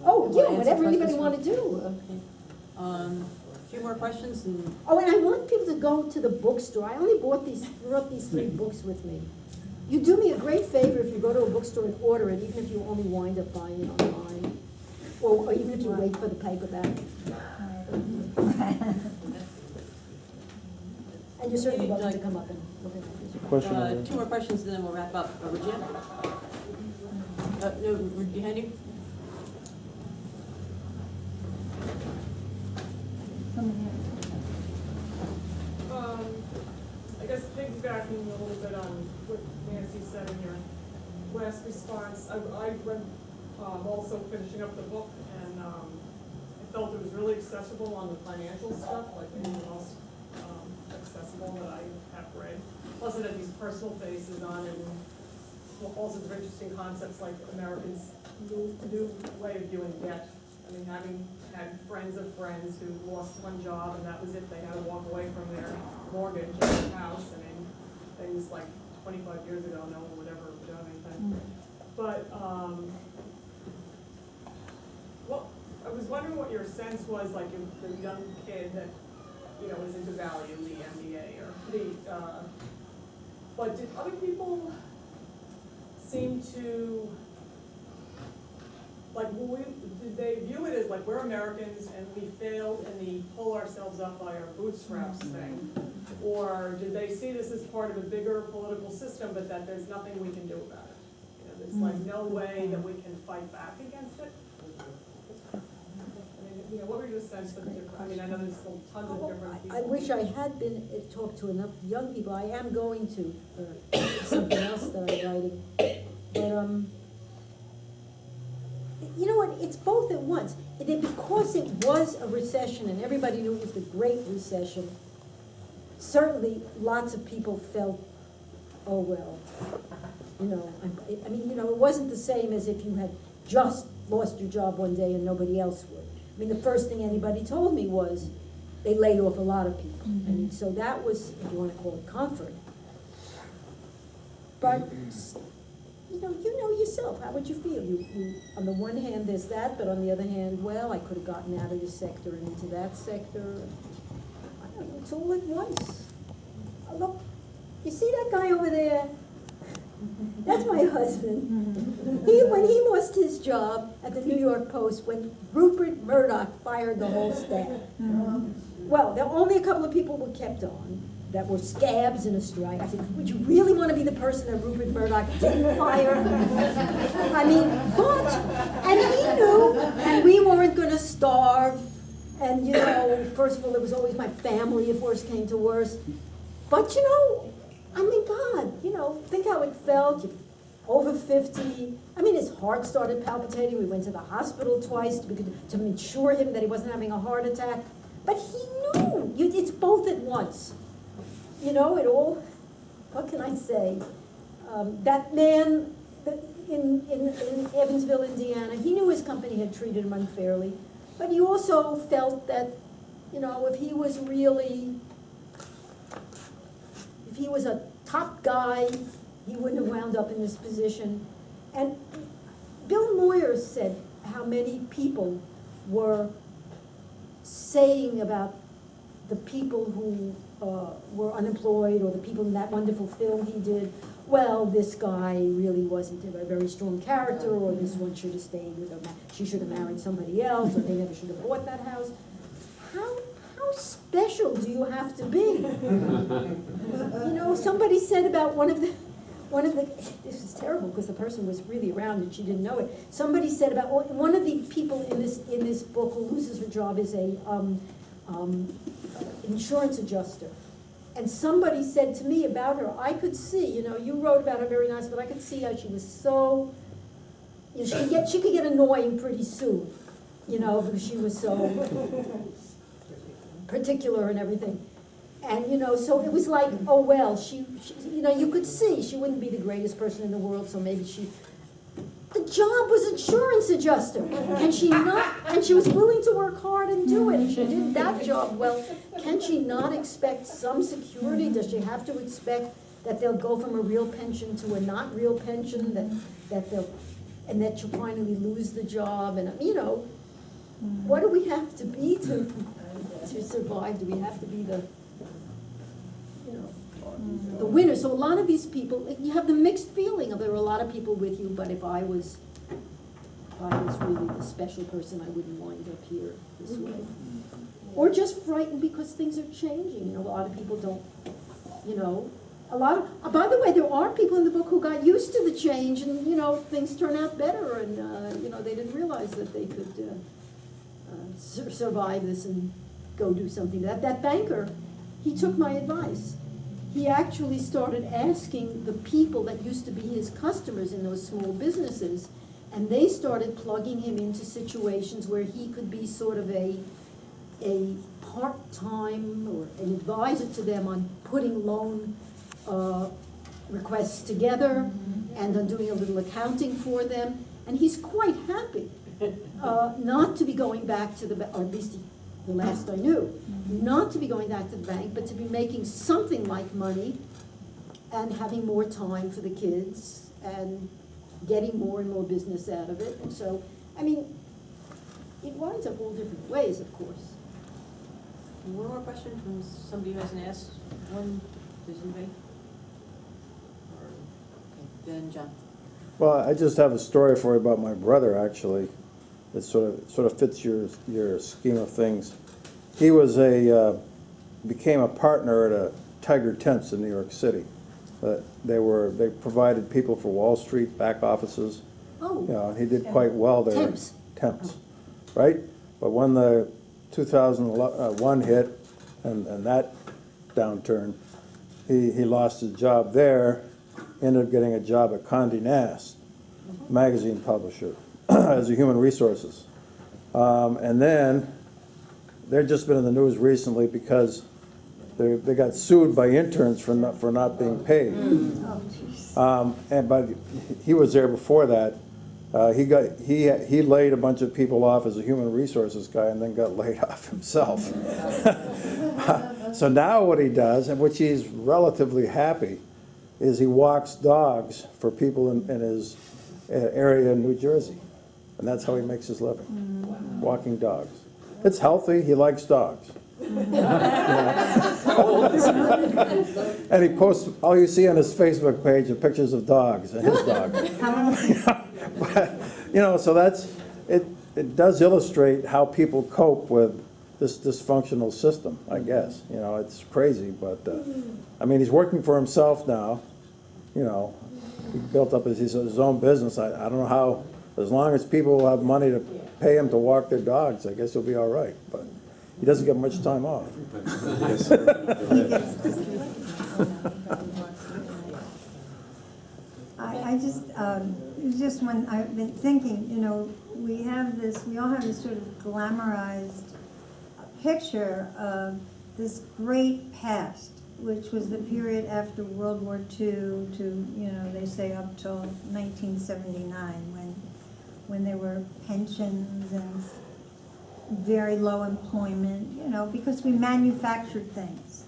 Oh, yeah, whatever anybody want to do. A few more questions and. Oh, and I want people to go to the bookstore. I only brought these 3 books with me. You do me a great favor if you go to a bookstore and order it, even if you only wind up buying it online. Or even if you wait for the paperback. And you're certainly welcome to come up and look at it. Question over there. 2 more questions and then we'll wrap up. Regina? No, behind you? I guess piggybacking a little bit on what Nancy said in your last response, I read, also finishing up the book, and I felt it was really accessible on the financial stuff, like maybe the most accessible that I have read. Plus it had these personal faces on it, and all sorts of interesting concepts like Americans' new way of viewing debt. I mean, having had friends of friends who lost one job and that was it, they had to walk away from their mortgage and their house. I mean, things like 25 years ago, no one would ever do anything. But, well, I was wondering what your sense was, like the young kid that, you know, is into value, the MBA, or but did other people seem to, like, did they view it as like we're Americans and we failed in the pull ourselves up by our bootstraps thing? Or did they see this as part of a bigger political system, but that there's nothing we can do about it? You know, there's like no way that we can fight back against it? I mean, you know, what were your sense of different, I mean, I know there's still tons of different people. I wish I had been talked to enough young people. I am going to something else that I'm writing. But you know what? It's both at once. Because it was a recession and everybody knew it was the Great Recession, certainly lots of people felt, oh well, you know. I mean, you know, it wasn't the same as if you had just lost your job one day and nobody else would. I mean, the first thing anybody told me was they laid off a lot of people. I mean, so that was, if you want to call it comfort. But you know yourself. How would you feel? You on the one hand, there's that, but on the other hand, well, I could have gotten out of this sector and into that sector. I don't know. It's all at once. Oh, look, you see that guy over there? That's my husband. When he lost his job at the New York Post, when Rupert Murdoch fired the whole staff. Well, there were only a couple of people were kept on that were scabs in a strike. I said, would you really want to be the person that Rupert Murdoch didn't fire? I mean, but, and he knew, and we weren't going to starve. And, you know, first of all, it was always my family if worse came to worse. But, you know, I mean, God, you know, think how it felt. You're over 50. I mean, his heart started palpitating. We went to the hospital twice to ensure him that he wasn't having a heart attack. But he knew. It's both at once. You know, it all, what can I say? That man in Evansville, Indiana, he knew his company had treated him unfairly. But he also felt that, you know, if he was a top guy, he wouldn't have wound up in this position. And Bill Moyers said how many people were saying about the people who were unemployed, or the people in that wonderful film he did, well, this guy really wasn't a very strong character, or this one should have stayed with her, she should have married somebody else, or they never should have bought that house. How special do you have to be? You know, somebody said about one of the, this is terrible because the person was really around and she didn't know it. Somebody said about one of the people in this book who loses her job is a insurance adjuster. And somebody said to me about her, I could see, you know, you wrote about her very nice, but I could see how she was so, you know, she could get annoying pretty soon, you know, because she was so particular and everything. And, you know, so it was like, oh, well, she you know, you could see she wouldn't be the greatest person in the world, so maybe she, The job was insurance adjuster, and she was willing to work hard and do it, and she did that job well. Can she not expect some security? Does she have to expect that they'll go from a real pension to a not real pension, and that she'll finally lose the job, and, what do we have to be to survive? Do we have to be the winner? So a lot of these people, you have the mixed feeling of there were a lot of people with you, but if I was really the special person, I wouldn't wind up here this way. Or just frightened because things are changing. A lot of people don't, by the way, there are people in the book who got used to the change and, things turn out better and, they didn't realize that they could survive this and go do something. That banker, he took my advice. He actually started asking the people that used to be his customers in those small businesses, and they started plugging him into situations where he could be sort of a part-time or an advisor to them on putting loan requests together and on doing a little accounting for them. And he's quite happy not to be going back to or at least the last I knew, not to be going back to the bank, but to be making something like money and having more time for the kids and getting more and more business out of it. And so, it winds up all different ways, of course. One more question from somebody who hasn't asked one. Does anybody? Okay, then John. Well, I just have a story for you about my brother, actually. It sort of fits your scheme of things. He was became a partner at a Tiger Tents in New York City. They provided people for Wall Street, back offices. Oh. He did quite well there. Temps, right? But when the 2001 hit and that downturn, he lost his job there, ended up getting a job at Condé Nast, magazine publisher, as a human resources. And then they've just been in the news recently because they got sued by interns for not being paid. But he was there before that. He laid a bunch of people off as a human resources guy and then got laid off himself. So now what he does, and which he's relatively happy, is he walks dogs for people in his area in New Jersey. And that's how he makes his living, walking dogs. It's healthy, he likes dogs. And he posts, all you see on his Facebook page are pictures of dogs and his dog. But, so it does illustrate how people cope with this dysfunctional system, I guess. It's crazy, but he's working for himself now. He built up his own business. I don't know how, as long as people have money to pay him to walk their dogs, I guess he'll be all right. But he doesn't get much time off. It was just when I've been thinking, we all have this sort of glamorized picture of this great past, which was the period after World War II to, they say up till 1979, when there were pensions and very low employment, because we manufactured things.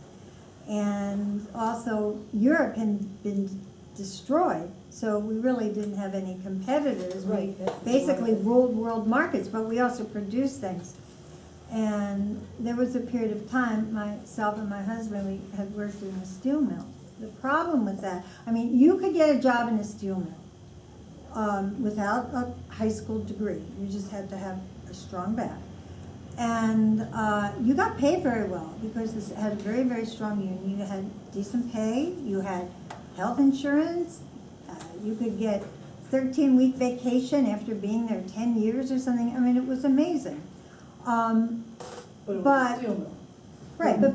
And also Europe had been destroyed, so we really didn't have any competitors. Right. We basically ruled world markets, but we also produced things. And there was a period of time, myself and my husband, we had worked in a steel mill. The problem with that, you could get a job in a steel mill without a high school degree. You just had to have a strong back. And you got paid very well because this had a very, very strong union. You had decent pay, you had health insurance, you could get 13-week vacation after being there 10 years or something. It was amazing. But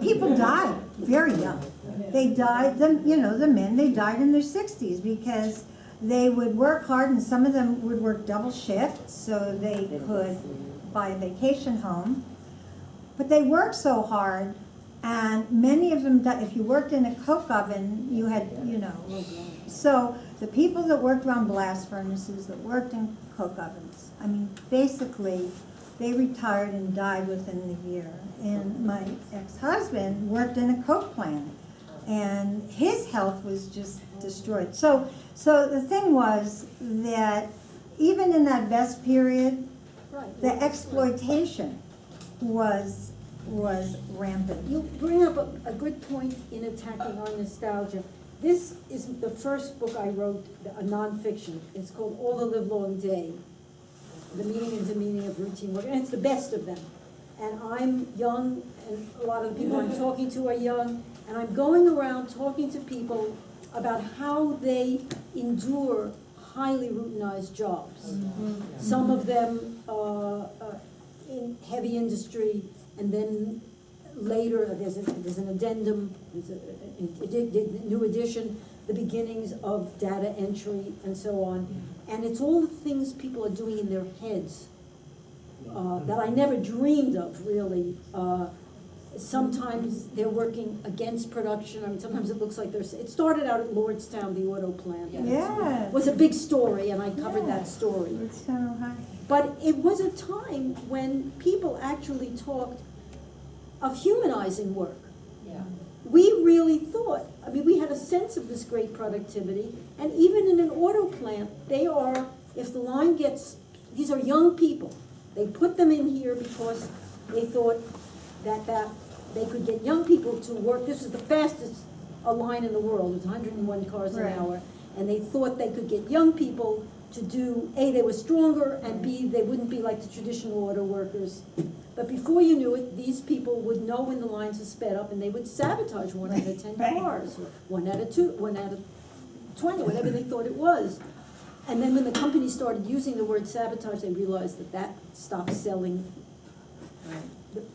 people died very young. They died, the men, they died in their 60s because they would work hard, and some of them would work double shifts so they could buy a vacation home. But they worked so hard, and many of them died. If you worked in a coke oven, you had, so the people that worked around blast furnaces, that worked in coke ovens, I mean, basically, they retired and died within the year. And my ex-husband worked in a coke plant, and his health was just destroyed. So the thing was that even in that best period, Right. the exploitation was rampant. You bring up a good point in attacking our nostalgia. This is the first book I wrote, a nonfiction. It's called All the Livelong Day, The Meaning and Demeaning of Routine Work, and it's the best of them. And I'm young, and a lot of the people I'm talking to are young, and I'm going around talking to people about how they endure highly routinized jobs. Some of them in heavy industry, and then later there's an addendum, there's a new edition, the beginnings of data entry and so on. And it's all the things people are doing in their heads that I never dreamed of, really. Sometimes they're working against production. I mean, sometimes it looks like it started out at Lordstown, the auto plant. Yeah. It was a big story, and I covered that story. It's so high. But it was a time when people actually talked of humanizing work. Yeah. We really thought, I mean, we had a sense of this great productivity, and even in an auto plant, if the line gets, these are young people, they put them in here because they thought that they could get young people to work. This is the fastest a line in the world, it's 101 cars an Right. hour, and they thought they could get young people to do, A, they were stronger, and B, they wouldn't be like the traditional auto workers. But before you knew it, these people would know when the lines are sped up, and they would sabatage 1 out of 10 Right. cars, or 1 out of 2, 1 out of 20, whatever they thought it was. And then when the company started using the word sabotage, they realized that stopped selling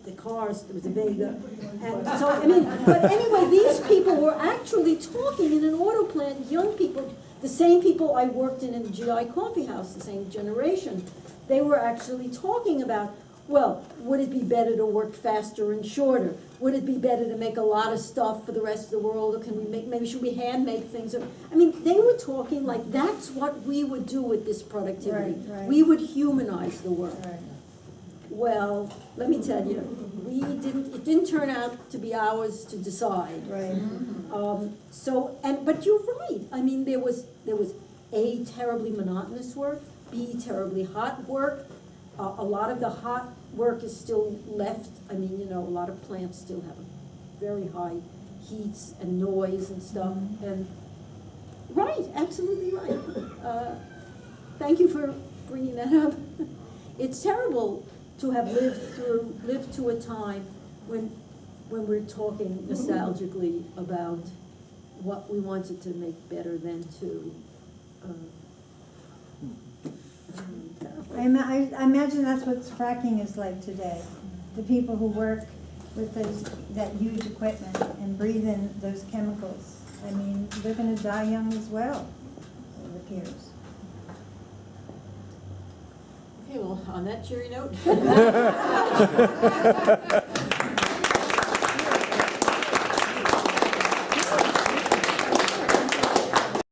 the cars. There was a Vega. And so, I mean, but anyway, these people were actually talking in an auto plant, young people, the same people I worked in the GI coffee house, the same generation. They were actually talking about, well, would it be better to work faster and shorter? Would it be better to make a lot of stuff for the rest of the world? Or can we maybe should we hand make things? I mean, they were talking like that's what we would do with this productivity. Right. We would humanize the work. Right. Well, let me tell you, it didn't turn out to be ours to decide. Right. But you're right. I mean, there was A, terribly monotonous work, B, terribly hot work. A lot of the hot work is still left. I mean, a lot of plants still have very high heats and noise and stuff. And right, absolutely right. Thank you for bringing that up. It's terrible to have lived to a time when we're talking nostalgically about what we wanted to make better than to. I imagine that's what fracking is like today. The people who work with that huge equipment and breathe in those chemicals. I mean, they're going to die young as well, it appears. Okay, well, on that cheery note.